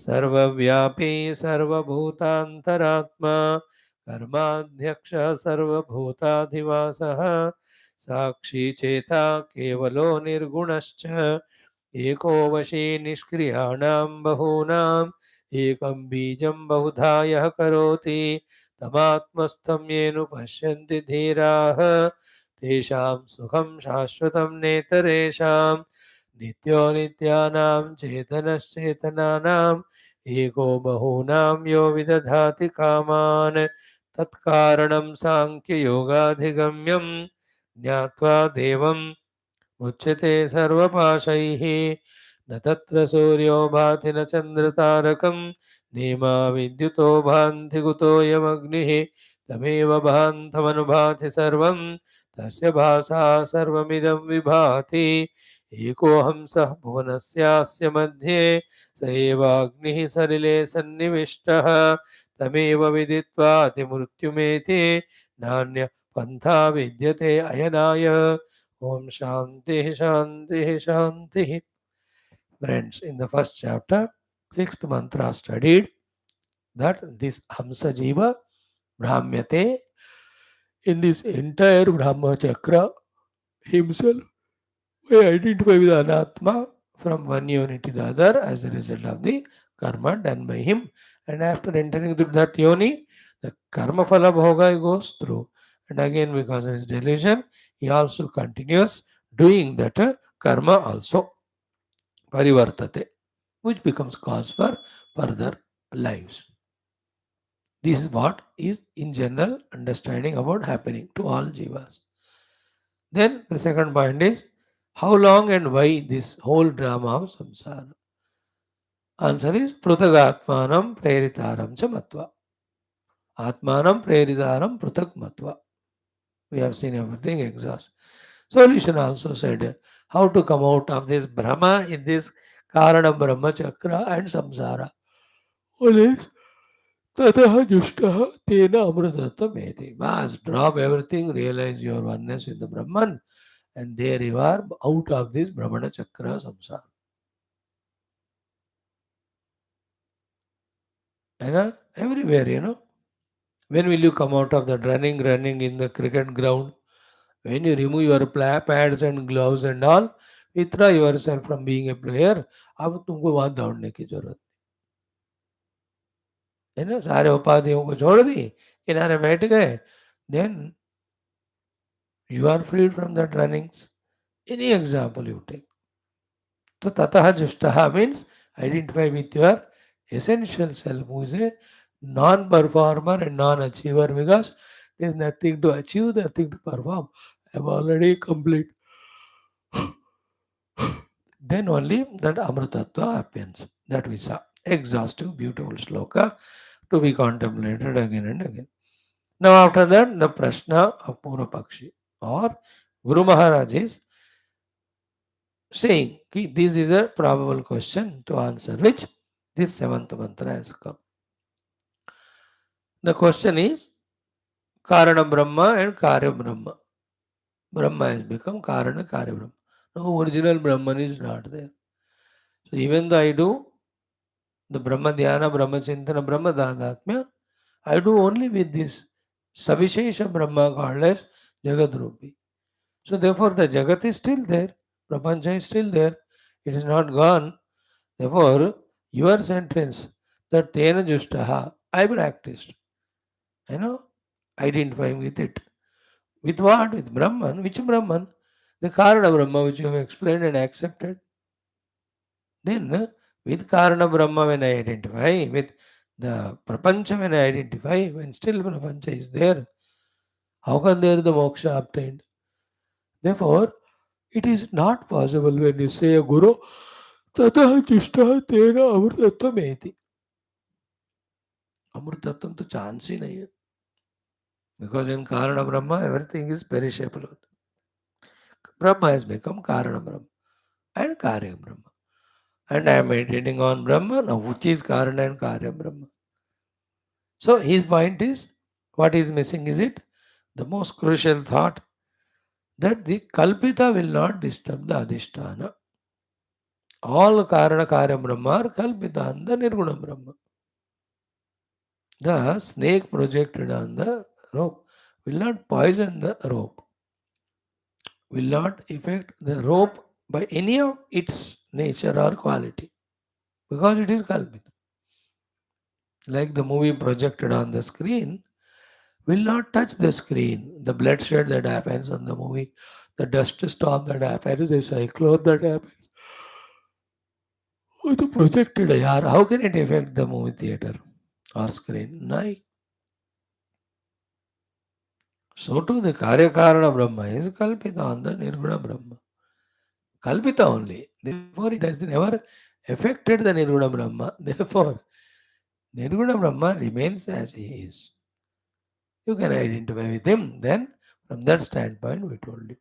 सर्वव्यापी सर्वभूतान्तरात्मा कर्माध्यक्षः सर्वभूताधिवासः साक्षी चेता केवलो निर्गुणश्च एको वशी निष्क्रियाणां बहूनाम् एकं बीजं बहुधा यः करोति तमात्मस्थं येन पश्यन्ति धीराः तेषां सुखं शाश्वतं नेतरेषां नित्यो नित्यानां चेतनश्चेतनानाम् एको बहूनां यो विदधाति कामान् तत्कारणं साङ्ख्ययोगाधिगम्यं ज्ञात्वा देवं मुच्यते सर्वपाशैः न तत्र सूर्यो भाति न चन्द्रतारकं नेमा विद्युतो भान्ति कुतोऽयमग्निः तमेव भान्तमनुभाति सर्वं तस्य भासा सर्वमिदं विभाति एकोऽहं सः भुवनस्यास्य मध्ये स एवाग्निः सलिले सन्निविष्टः तमेव विदित्वा अतिमृत्युमेति नान्य पन्था विद्यते अयनाय Om Shanti Shanti Shanti. Friends, in the first chapter, sixth mantra studied that this Hamsa Jiva Brahmyate in this entire Brahma Chakra himself will identify with Anatma from one yoni to the other as a result of the karma done by him. And after entering into that yoni, the karma phala bhoga he goes through. And again, because of his delusion, he also continues doing that karma also parivartate, which becomes cause for further lives. This is what is in general understanding about happening to all jivas. Then the second point is how long and why this whole drama of samsara. Answer is prutagatmanam preritaram cha matva. Atmanam preritaram prutak matva. We have seen everything exhaust. Solution also said how to come out of this Brahma in this Karana Brahma Chakra and Samsara. Always Tataha Jushtaha Tena Amrutatameti. Mas drop everything, realize your oneness with the Brahman, and there you are out of this Brahmana Chakra Samsara. Everywhere, When will you come out of that running in the cricket ground? When you remove your pads and gloves and all, withdraw yourself from being a player. अब तुमको वहां दौड़ने की जरूरत है ना. सारे उपाधियों को छोड़ दी, किनारे बैठ गए, then you are freed from that runnings. Any example you take. So tataha jushtaha means identify with your essential self who is a non-performer and non-achiever because there is nothing to achieve, nothing to perform. I am already complete. Then only that Amrutattva happens. That we saw. Exhaustive, beautiful sloka to be contemplated again and again. Now after that, the Prashna of Purapakshi or Guru Maharaj is saying this is a probable question to answer which this seventh mantra has come. The question is Karana Brahma and Karya Brahma. Brahma has become Karana Karya Brahma. No, original Brahman is not there. So even though I do the Brahma Dhyana, Brahma Chintana, Brahma Dadatmya, I do only with this Savishesha Brahma called as Jagat Rupi. So therefore the Jagat is still there, Prapancha is still there, it is not gone. Therefore, your sentence that Tena Justaha, I practiced, identifying with it. With what? With Brahman. Which Brahman? The Karana Brahma which you have explained and accepted. Then, with Karana Brahma when I identify, with the Prapancha when I identify, when still Prapancha is there, how can there the moksha obtained? Therefore, it is not possible when you say a Guru, Tata Chishta Tena Amrtatvam Eti. Amrtatvam to chance ही नहीं है. Because in Karana Brahma, everything is perishable. Brahma has become Karana Brahma and Karya Brahma. And I am meditating on Brahma, now which is Karana and Karya Brahma. So his point is, what is missing is it? The most crucial thought, that the Kalpita will not disturb the Adhisthana. All Karana Karya Brahma are Kalpita and the Nirguna Brahma. The snake projected on the rope will not poison the rope, will not affect the rope by any of its nature or quality because it is Kalpita. Like the movie projected on the screen will not touch the screen. The bloodshed that happens on the movie, the dust storm that happens, the cyclone that happens. Oh, the projected yaar, how can it affect the movie theater or screen? No. So too the Karyakarana Brahma is Kalpita on the Nirguna Brahma. Kalpita only. Therefore it has never affected the Nirguna Brahma. Therefore Nirguna Brahma remains as he is. You can identify with him. Then from that standpoint we told you.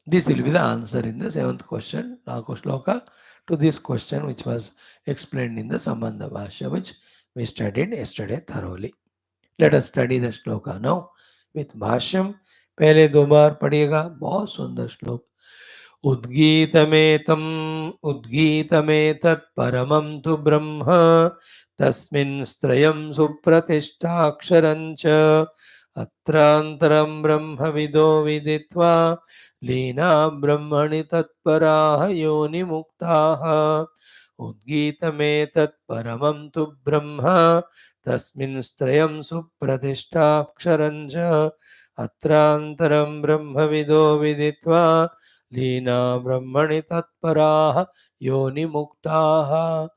This will be the answer in the seventh question, Shloka, to this question which was explained in the Sambandha Bhashya, which we studied yesterday thoroughly. Let us study the shloka now with Bhashyam. पहले दो बार पढ़िएगा, बहुत सुंदर श्लोक. उद्गीतमेतम् उद्गीतमेतत् परमं तु ब्रह्म तस्मिन् स्त्रयं सुप्रतिष्ठाक्षरं च अत्रान्तरं ब्रह्मविदो विदित्वा लीना ब्रह्मणि तत्पराः योनिमुक्ताः. उद्गीतमेतत् परमं तु ब्रह्म तस्मिन् स्त्रयं सुप्रतिष्ठाक्षरं च अत्रान्तरं ब्रह्मविदो विदित्वा Leena brahmani tatparaha yoni muktaha.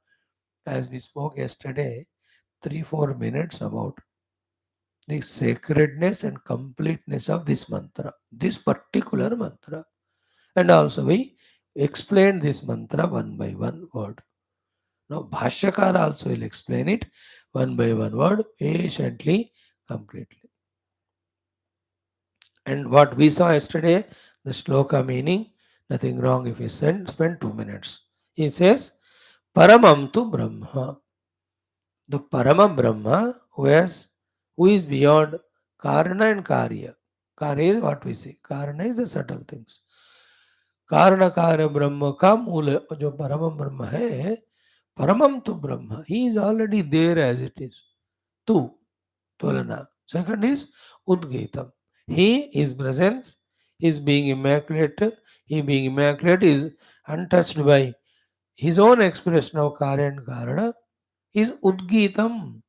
As we spoke yesterday, 3-4 minutes about the sacredness and completeness of this mantra, this particular mantra. And also we explained this mantra one by one word. Now Bhashyakara also will explain it one by one word, patiently, completely. And what we saw yesterday, the shloka meaning, nothing wrong if we spend 2 minutes. He says, Paramam tu Brahma. The Parama Brahma who is beyond Karana and Karya. Karya is what we see. Karana is the subtle things. Karana Karya Brahma ka मूल जो Paramam Brahma है, Paramam tu Brahma. He is already there as it is. Tu. Tulana. Second is Udgitam. He, his presence, his being immaculate, he being immaculate is untouched by his own expression of Karya and Karana, is Udgitam.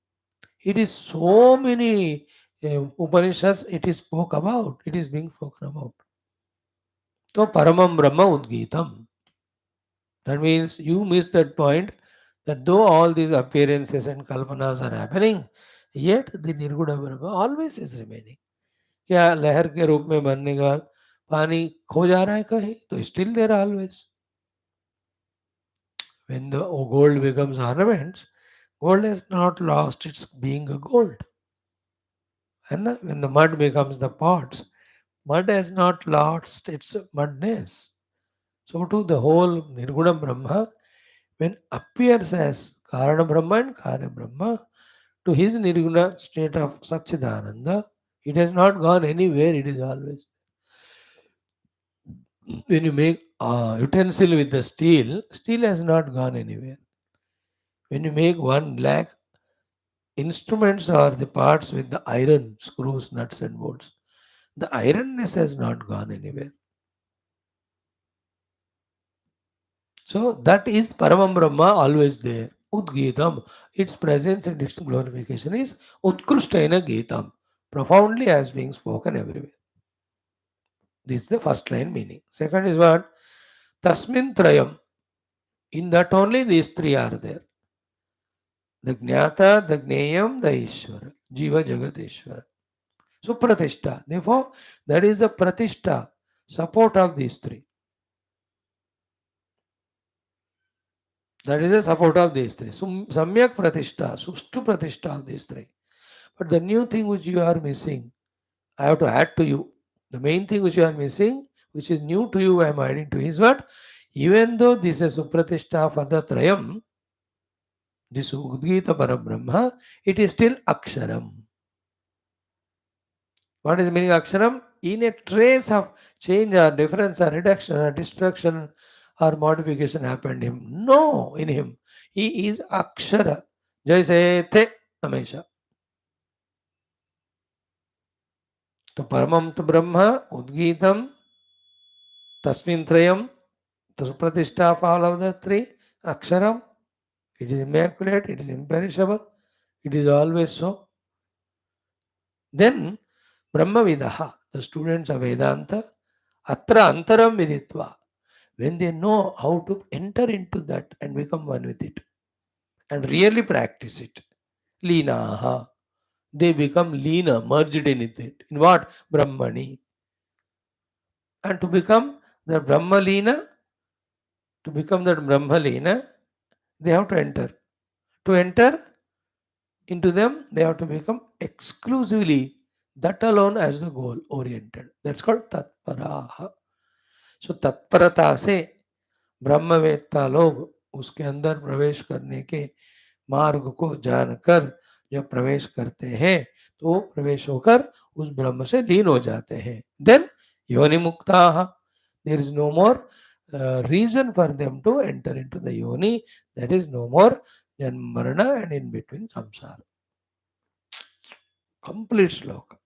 It is so many Upanishads it is spoke about, it is being spoken about. So Paramam Brahma Udgitam. That means you missed that point that though all these appearances and kalpanas are happening, yet the Nirguna Brahma always is remaining. क्या लहर के रूप में बनने के बाद पानी खो जा रहा है कहीं तो still there always when the gold becomes ornaments gold has not lost its being a gold and when the mud becomes the pots mud has not lost its mudness. So too the whole Nirguna Brahma when appears as Karana Brahma and Karya Brahma to his Nirguna state of Satchidananda, it has not gone anywhere, it is always. When you make a utensil with the steel, steel has not gone anywhere. When you make one black, instruments are the parts with the iron, screws, nuts and bolts. The ironness has not gone anywhere. So that is Paramam Brahma always there. Udgitam, its presence and its glorification is Utkrushtaina Gitam, profoundly as being spoken everywhere. This is the first line meaning. Second is what? Tasmin Trayam. In that only these three are there. The Jnata, the Gneyam, the Ishvara. Jiva Jagat Ishvara. So Pratishta. Therefore, that is a Pratishta, support of these three. That is a support of these three. Samyak Pratishta, Sushtu Pratishta of these three. But the new thing which you are missing, I have to add to you. The main thing which you are missing, which is new to you, I am adding to you, is what? Even though this is Supratishta for the Trayam, this Udgita Parabrahma, it is still Aksharam. What is the meaning of aksharam? In a trace of change or difference or reduction or destruction or modification happened in him. No, in him. He is akshara. Jaise the हमेशा. तो परमं तो ब्रह्म उद्गीतम तस्मिन् त्रयम the supratiஷ்ठा of all of the three aksharam. It is immaculate, it is imperishable, it is always so. Then Brahmavidaha, the students of Vedanta, atra antaram viditva, when they know how to enter into that and become one with it and really practice it, linaha, they become lina, merged in it. In what? Brahmani. And to become the Brahmalina, to become that Brahmalina, they have to enter. To enter into them, they have to become exclusively that alone as the goal oriented. That's called tatparaha. So तत्परता से ब्रह्मवेत्ता लोग उसके अंदर प्रवेश करने के मार्ग को जानकर जब प्रवेश करते हैं तो वो प्रवेश होकर उस ब्रह्म से लीन हो जाते हैं. देन योनि मुक्ताः, there is no more reason for them to enter into the yoni. That is no more than marana and in between samsara. Complete shloka.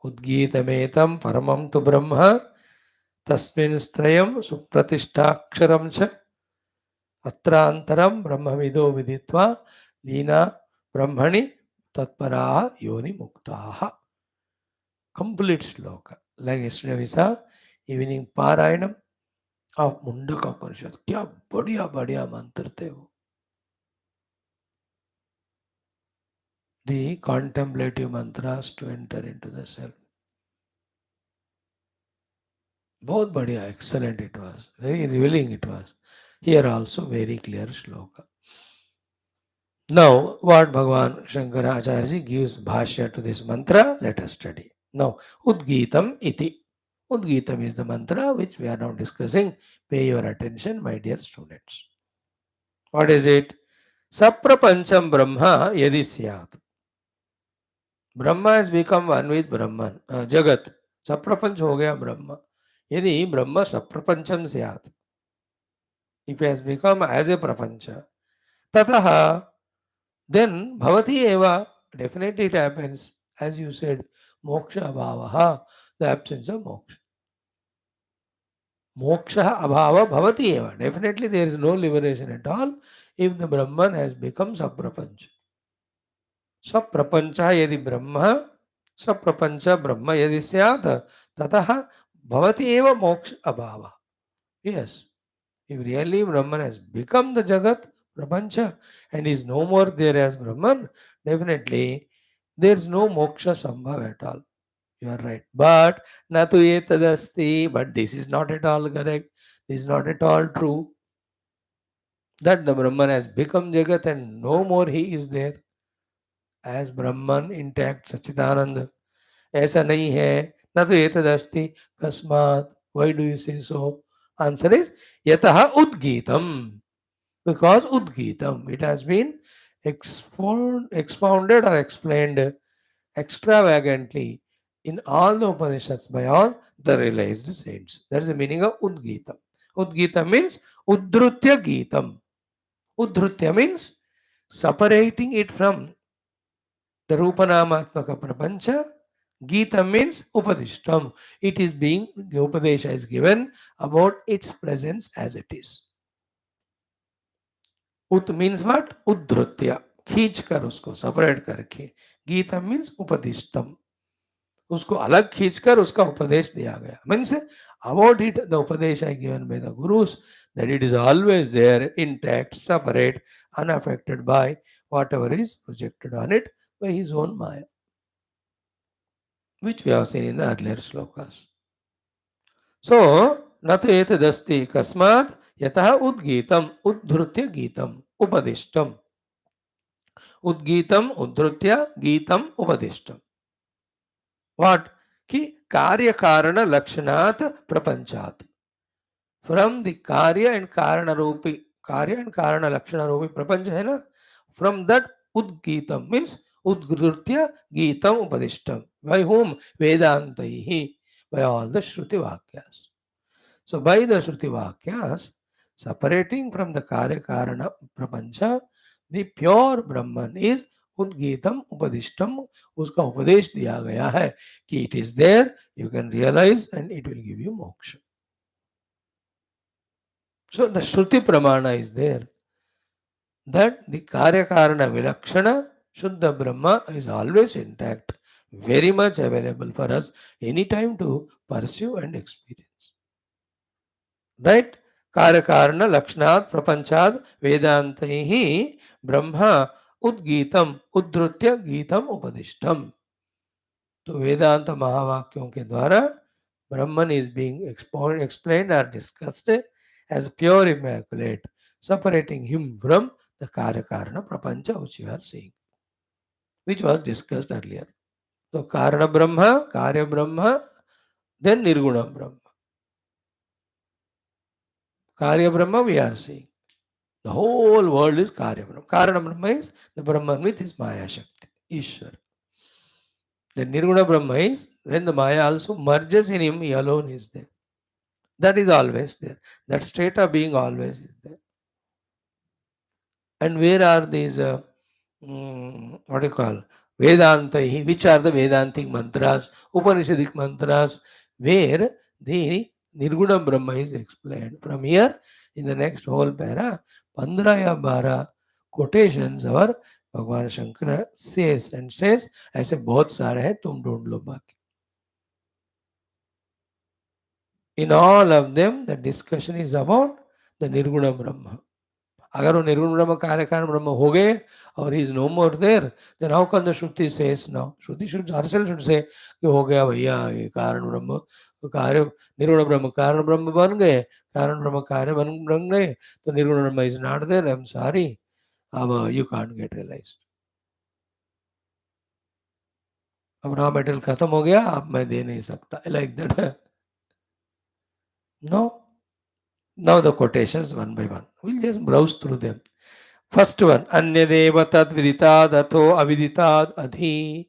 Udgitametam paramam tu brahma tasmin strayam supratishthaksharam cha अत्रांतरम ब्रह्मविदो विदित्वा लीना ब्रह्मणि तत्पराः योनि मुक्ताः. Complete श्लोक. Like yesterday we saw evening पारायणम of Mundaka उपनिषद. क्या बढ़िया बढ़िया मंत्र थे वो. The contemplative mantras to enter into the self. बहुत बढ़िया, excellent it was. Very revealing it was. Here also very clear shloka. Now, what Bhagavan Shankara Acharya gives Bhashya to this mantra, let us study. Now, Udgitam iti. Udgitam is the mantra which we are now discussing. Pay your attention, my dear students. What is it? Saprapancham Brahma yadi syat. Brahma has become one with Brahman, Jagat. Saprapanch ho gaya Brahma. Yadi Brahma saprapancham syat. If he has become as a prapancha, tataha, then bhavati eva, definitely it happens, as you said, moksha abhavaha, the absence of moksha. Moksha abhava bhavati eva, definitely there is no liberation at all if the Brahman has become saprapancha. Saprapancha yadi brahma, saprapancha brahma yadi syat, tataha bhavati eva moksha abhava. Yes, if really Brahman has become the Jagat, Prapancha, and is no more there as Brahman, definitely there is no moksha sambhav at all. You are right. But natu etadasti, but this is not at all correct. This is not at all true. That the Brahman has become Jagat and no more he is there as Brahman intact Sachidananda. ऐसा नहीं है. न तो एतदस्ति कस्मात्. Why do you say so? Answer is yataha udgitam. Because udgitam, it has been expounded or explained extravagantly in all the Upanishads by all the realized saints. That is the meaning of udgitam. Udgitam means udhrutya gitam. Udhrutya means separating it from the Rupanamaatmaka Prapancha. Gita means Upadishtam. It is being, the Upadesha is given about its presence as it is. Ut means what? Udhrutya. खींच कर उसको separate करके. Gita means उपदिष्टम. उसको अलग खींचकर उसका उपदेश दिया गया. Means about it the upadesha is given by the gurus, that it is always there, intact, separate, unaffected by whatever is projected on it by his own maya, which we have seen in the earlier slokas. So, natu etadasti kasmat yataha udgitam udhrutya gitam upadishtam. Udgitam udhrutya gitam upadishtam. What? कि कार्य कारण लक्षणात् प्रपंचात्. From the karya and karana रूपी, कार्य and कारण लक्षण रूपी प्रपंच है ना, from that udgitam means Udgrutya Geetam Upadishtam. By whom? Vedantaihi. By all the Shruti Vakyas. So by the Shruti Vakyas, separating from the Karya Karana Prapancha, the pure Brahman is Udgitam Upadishtam. उसका उपदेश दिया गया है कि it is there, you can realize and it will give you moksha. So the Shruti Pramana is there that the Karya Karana Vilakshana Shuddha Brahma is always intact, very much available for us anytime to pursue and experience. Right? Karyakarana Lakshnat Prapanchad Vedantaihi Brahma Udgitam Udrutya Gitam Upadishtam. तो वेदांत महावाक्यों के द्वारा Brahman is being explained or discussed as pure immaculate, separating him from the Karyakarana Prapancha which you are seeing, which was discussed earlier. So Karana Brahma, Karya Brahma, then Nirguna Brahma. Karya Brahma we are seeing. The whole world is Karya Brahma. Karana Brahma is the Brahman with his Maya Shakti, Ishwar. The Nirguna Brahma is when the Maya also merges in him, he alone is there. That is always there. That state of being always is there. And where are these, what do you call, Vedanta, which are the Vedantic mantras, Upanishadic mantras, where the Nirguna Brahma is explained. From here, in the next whole para, 15 या 12 quotations our भगवान Shankar says and says, ऐसे बहुत सारे हैं, तुम ढूंढ लो बाकी. In all of them, the discussion is about the Nirguna Brahma. अगर वो निर्गुण ब्रह्म कार्य कारण ब्रह्म हो गए और he is no more there, then how can the shruti says now? Shruti should herself should say कि हो गया भैया, ये कारण ब्रह्म कार्य, निर्गुण ब्रह्म कारण ब्रह्म बन गए, कारण ब्रह्म कार्य बन गए, तो nirguna Brahman is not there, I am sorry, अब यू कांट गेट रियलाइज्ड. अब रॉ मेटेरियल खत्म हो गया, अब मैं दे नहीं सकता, like that. No. Now the quotations one by one. We'll just browse through them. First one, Anyadeva tad viditad atho aviditad adhi.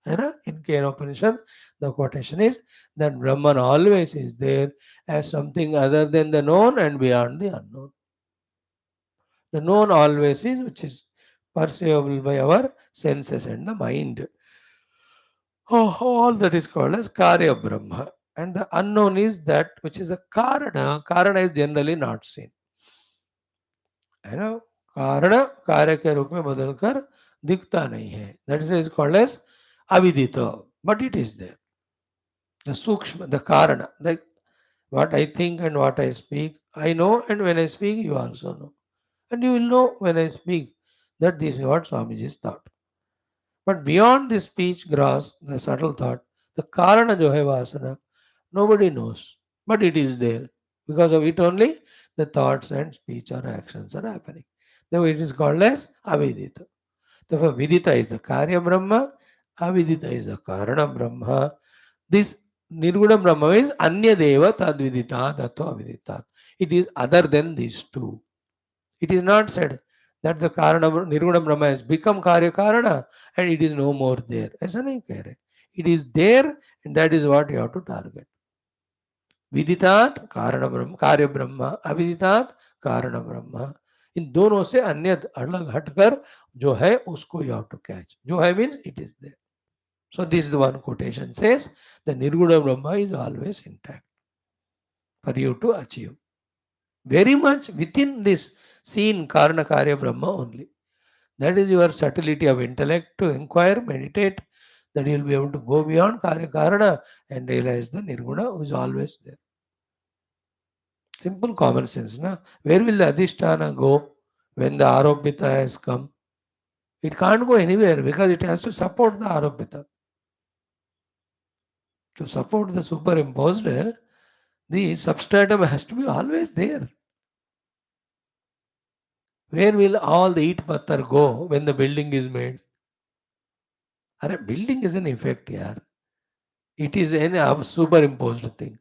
In Kena Upanishad, the quotation is that Brahman always is there as something other than the known and beyond the unknown. The known always is, which is perceivable by our senses and the mind. All that is called as Karya Brahma. And the unknown is that which is a Karana. Karana is generally not seen. कारण कार्य के रूप में बदलकर दिखता नहीं है. That is called as avidita, but it is there. The sukshma, the karana, like what I think and what I speak, I know, and when I speak, you also know, and you will know when I speak that this is what Swamiji's thought. But beyond this speech gross, the subtle thought, the karana jo hai vasana, nobody knows, but it is there. Because of it only, the thoughts and speech or actions are happening. Therefore, it is called as avidita. Therefore, vidita is the Karya Brahma, avidita is the Karana Brahma. This Nirguna Brahma is Anya Deva Tadvidita Dato Avidita. It is other than these two. It is not said that the Karana Nirguna Brahma has become Karya Karana and it is no more there. ऐसा नहीं कह रहे. It is there and that is what you have to target. विदितात कारण ब्रह्म, कार्य ब्रह्म, अविदितात कारण ब्रह्म. इन दोनों से अन्य अलग हटकर जो है उसको यू हैव टू कैच. जो है means it is there. So this is one quotation says the nirguna Brahman is always intact for you to achieve very much within this seen karana karya brahma only. That is your subtlety of intellect to inquire, meditate, that you will be able to go beyond karya karana and realize the nirguna who is always there. Simple common sense, na? Where will the adhisthana go when the aropita has come? It can't go anywhere because it has to support the aropita. To support the superimposed, the substratum has to be always there. Where will all the eat pattar go when the building is made? Are building is an effect here. It is a superimposed thing.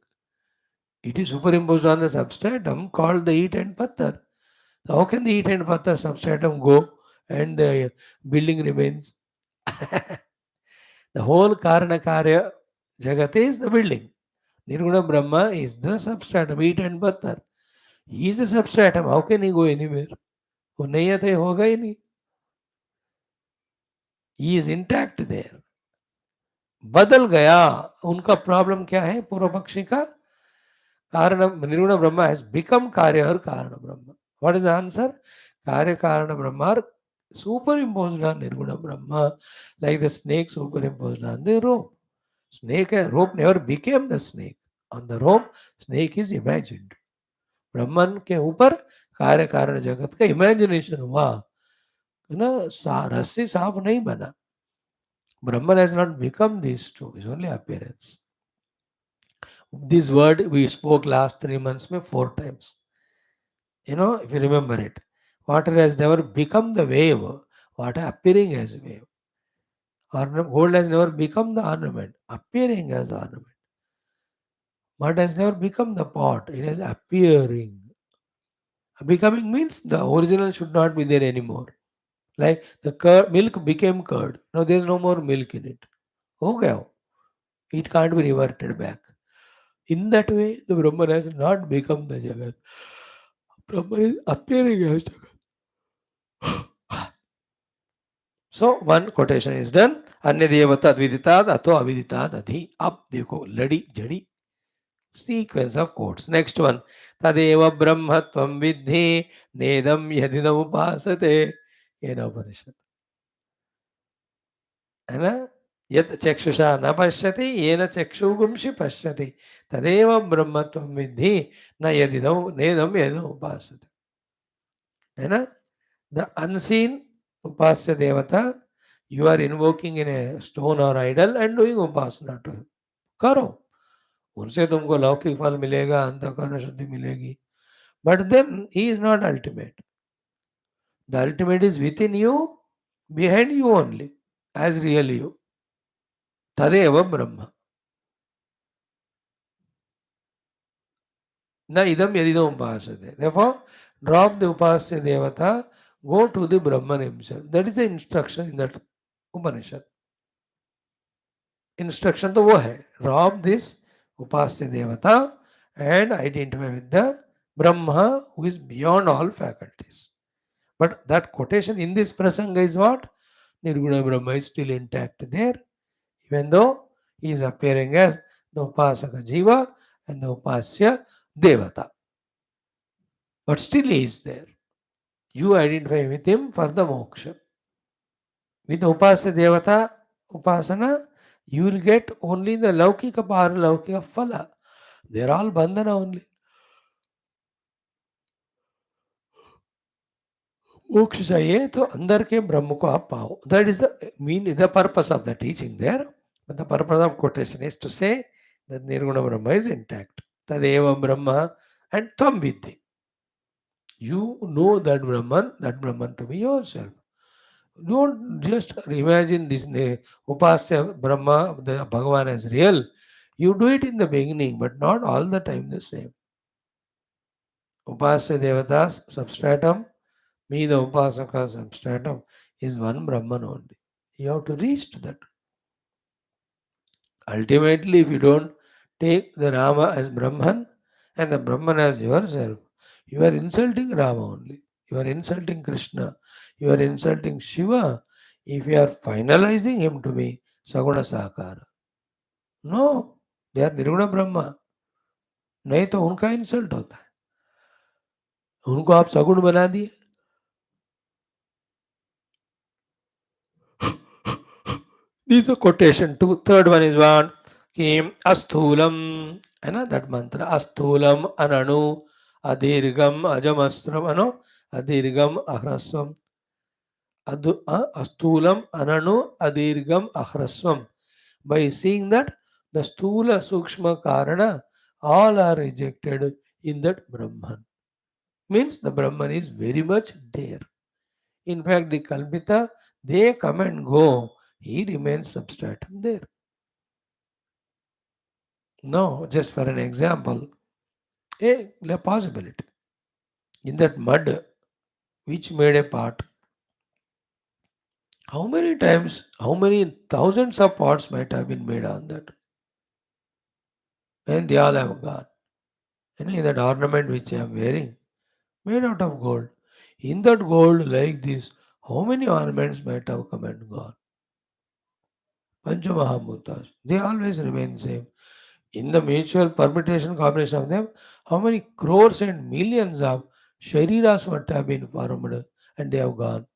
It is superimposed on the substratum called the eat and pattar. So how can the eat and pattar substratum go and the building remains? The whole Karana Karya Jagat is the building. Nirguna Brahma is the substratum, wheat and butter. He is a substratum. How can he go anywhere? वो नहीं है तो ये होगा ही नहीं. He is intact there. बदल गया. उनका प्रॉब्लम क्या है पूर्व पक्षी का? कारण निर्गुण ब्रह्मा has become कार्य और कारण ब्रह्म. What is the answer? कार्य कारण ब्रह्म are superimposed on nirguna brahma, like the snake superimposed on the rope. Snake rope never became the snake. On the rope snake is imagined. ब्रह्मन के ऊपर कार्य कारण जगत का इमेजिनेशन हुआ है ना. रस्सी सांप नहीं बना. Brahman has not become these two. It's only appearance. This word we spoke last 3 months में 4 times. If you remember it. Water has never become the wave. Water appearing as wave. Gold has never become the ornament. Appearing as ornament. Mud has never become the pot. It is appearing. Becoming means the original should not be there anymore. Like the milk became curd. Now there is no more milk in it. हो गया वो. It can't be reverted back. In that way, the Brahman has not become the Jagat. Brahman is appearing as Jagat. So one quotation is done. अन्य देवता विदिताद अतो अविदिताद अधि. अब देखो लड़ी जड़ी sequence of quotes. Next one. तदेव ब्रह्म त्वं विद्धि नेदम यदिदम उपासते. येन उपनिषद. है ना. यत् चक्षुषा न पश्यति येन चक्षुगुंषि पश्यति तदेव ब्रह्म त्वं विद्धि न यदिदम नेदम यदिदम उपासते. है ना. The unseen upasya devata you are invoking in a stone or idol and doing upasana to him. करो. उनसे तुमको लौकिक फल मिलेगा, अंतःकरण शुद्धि मिलेगी. But then he is not ultimate. The ultimate is within you, behind you only, as real you. तदेव ब्रह्म. न idam yadidam upasate. Therefore, drop the upasya devata, go to the Brahman himself. That is the instruction in that Upanishad. Instruction तो वो है. Drop this upasya devata and identify with the Brahma who is beyond all faculties. But that quotation in this prasanga is what? Nirguna Brahma is still intact there, even though he is appearing as the Upasaka Jiva and the Upasya Devata. But still he is there. You identify with him for the moksha. With Upasya Devata, Upasana, you will get only the Laukika Paralaukika Phala. They are all Bandhana only. मोक्ष चाहिए तो अंदर के ब्रह्म को आप पाओ. That is the purpose of the teaching there. But the purpose of quotation is to say that Nirguna Brahma is intact. Tadeva Brahma and Tvam Vidhi. You know that Brahman to be yourself. Don't just imagine this Upasya Brahma, the Bhagavan as real. You do it in the beginning, but not all the time the same. Upasya Devatas substratum, me the Upasaka substratum is one Brahman only. You have to reach to that. Ultimately, if you don't take the Rama as Brahman and the Brahman as yourself, you are insulting Rama only. You are insulting Krishna. You are insulting Shiva if you are finalizing him to be Saguna Sakara. No, they are Nirguna Brahma. नहीं तो उनका insult होता है. उनको आप सगुण बना दिए. This is a quotation. Third one is one. Kim asthulam. है ना that mantra. Asthulam ananu adirgam ajamasram. Adirgam ahrasvam. Asthulam ananu adirgam ahrasvam. By seeing that the stula sukshma karana all are rejected in that Brahman. Means the Brahman is very much there. In fact, the Kalpita, they come and go. He remains substratum there. No, just for an example, a possibility. In that mud, which made a pot, How many times, how many thousands of pots might have been made on that? And they all have gone. In that ornament which I am wearing, made out of gold. In that gold, like this, how many ornaments might have come and gone? Panchamahamurtas. They always remain same. In the mutual permutation combination of them, how many crores and millions of shariras must have been formed and they have gone.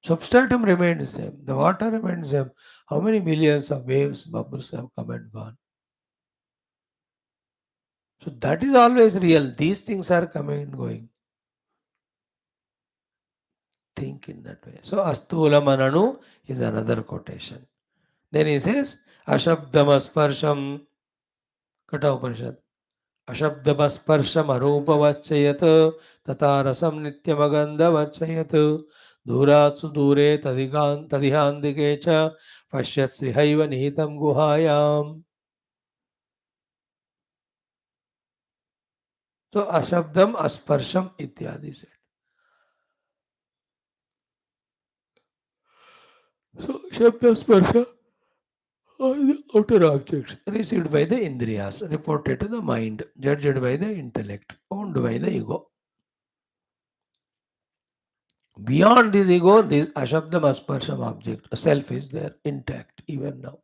Substratum remained the same. The water remained the same. How many millions of waves, bubbles have come and gone. So that is always real. These things are coming and going. Think in that way. So Astula Mananu is another quotation. Then he says, Ashabdam Asparsham Kata Upanishad. अशब्दमस्पर्शम अरूपवच्चयत तथा रसम नित्यमगंधवच्चयत दूरात् सुदूरे तदिहान्दिके च पश्यत्सिहैव निहितं गुहायाम. So ashabdam asparsham ityadi said. So shabda sparsha are the outer objects received by the indriyas, reported to the mind, judged by the intellect, owned by the ego. Beyond this ego, this ashabdam asparsham object, self is there, intact even now.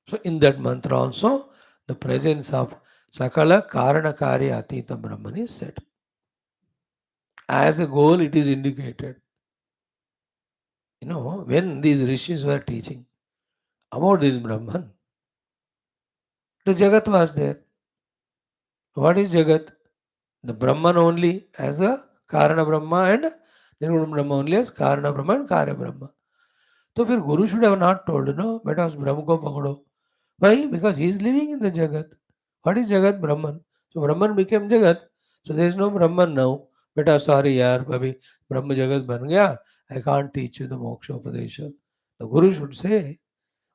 So in that mantra also, the presence of Sakala Karana Karya Atita Brahman is said. As a goal, it is indicated. When these rishis were teaching about this Brahman, the Jagat was there. What is Jagat? The Brahman only as a Karana Brahma and Nirguna Brahma only as Karana Brahma and Karya Brahma. So फिर Guru should have not told, बेटा उस ब्रह्म को पकड़ो. Why? Because he is living in the Jagat. What is Jagat? Brahman. So Brahman became Jagat. So there is no Brahman now. बेटा sorry यार अभी ब्रह्म जगत बन गया. I can't teach you the moksha upadesha. The Guru should say.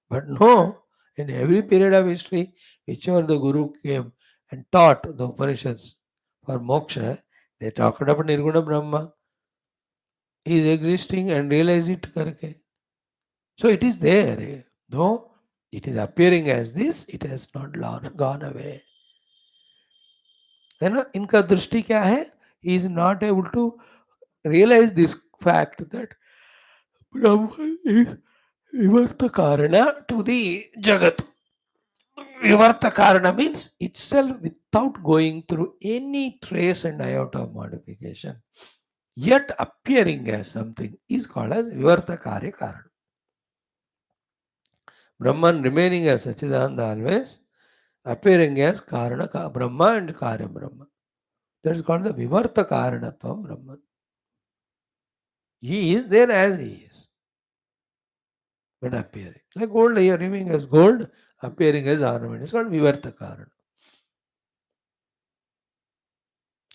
But no, in every period of history, whichever the Guru came and taught the Upanishads for moksha, they talked about Nirguna Brahma. He is existing and realize it करके. So it is there. Though it is appearing as this, it has not gone away. है ना? इनका दृष्टि क्या है? He is not able to realize this fact that Brahman is Vivarta Karana to the Jagat. Vivarta Karana means itself without going through any trace and iota of modification, yet appearing as something is called as Vivarta Karya Karana. Brahman remaining as Sachidananda always, appearing as Karana Brahma and Karya Brahma. That is called the Vivarta Karanatvam Brahman. He is there as he is, but appearing. Like gold, you are remaining as gold, appearing as ornament. It's called Vivarta Karana.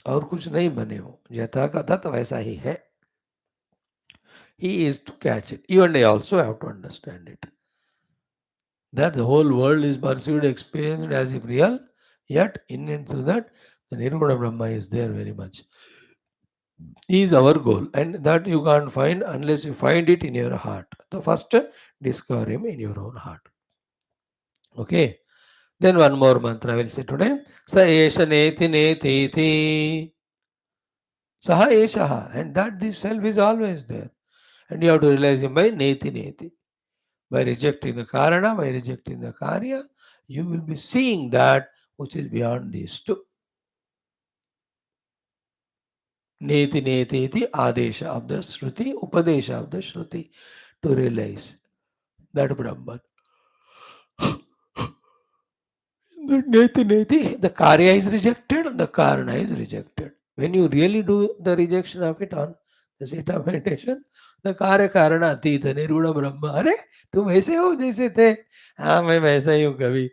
और कुछ नहीं बने हो, यथा कथा तो वैसा ही है. He is to catch it. You and I also have to understand it. That the whole world is perceived, experienced as if real, yet in and through that, the Nirguna Brahma is there very much. He is our goal, and that you can't find unless you find it in your heart. The first, discover him in your own heart. Okay. Then one more mantra I will say today. Sa esha neti neti ti. Saha eshaha. And that this self is always there. And you have to realize him by neti neti. By rejecting the karana, by rejecting the karya, you will be seeing that which is beyond these two. Neti neti iti adesha of the Shruti, Upadesha of the Shruti, to realize that Brahman. The neti neti, the karya is rejected, the karana is rejected. When you really do the rejection of it on the state of meditation, the कार्य कारण अतीत निर्गुण ब्रह्म. अरे तुम ऐसे हो जैसे थे. हाँ मैं वैसा ही हूँ कभी.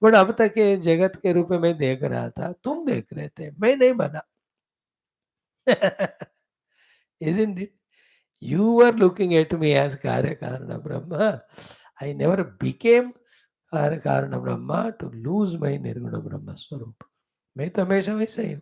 बट अब तक ये जगत के रूप में देख रहा था, तुम देख रहे थे, मैं नहीं बना. Isn't it? You were looking at me as Karya Karana Brahma. I never became Karya Karana Brahma to lose my Nirguna Brahma Swarup. मैं तो हमेशा वैसा ही हूँ.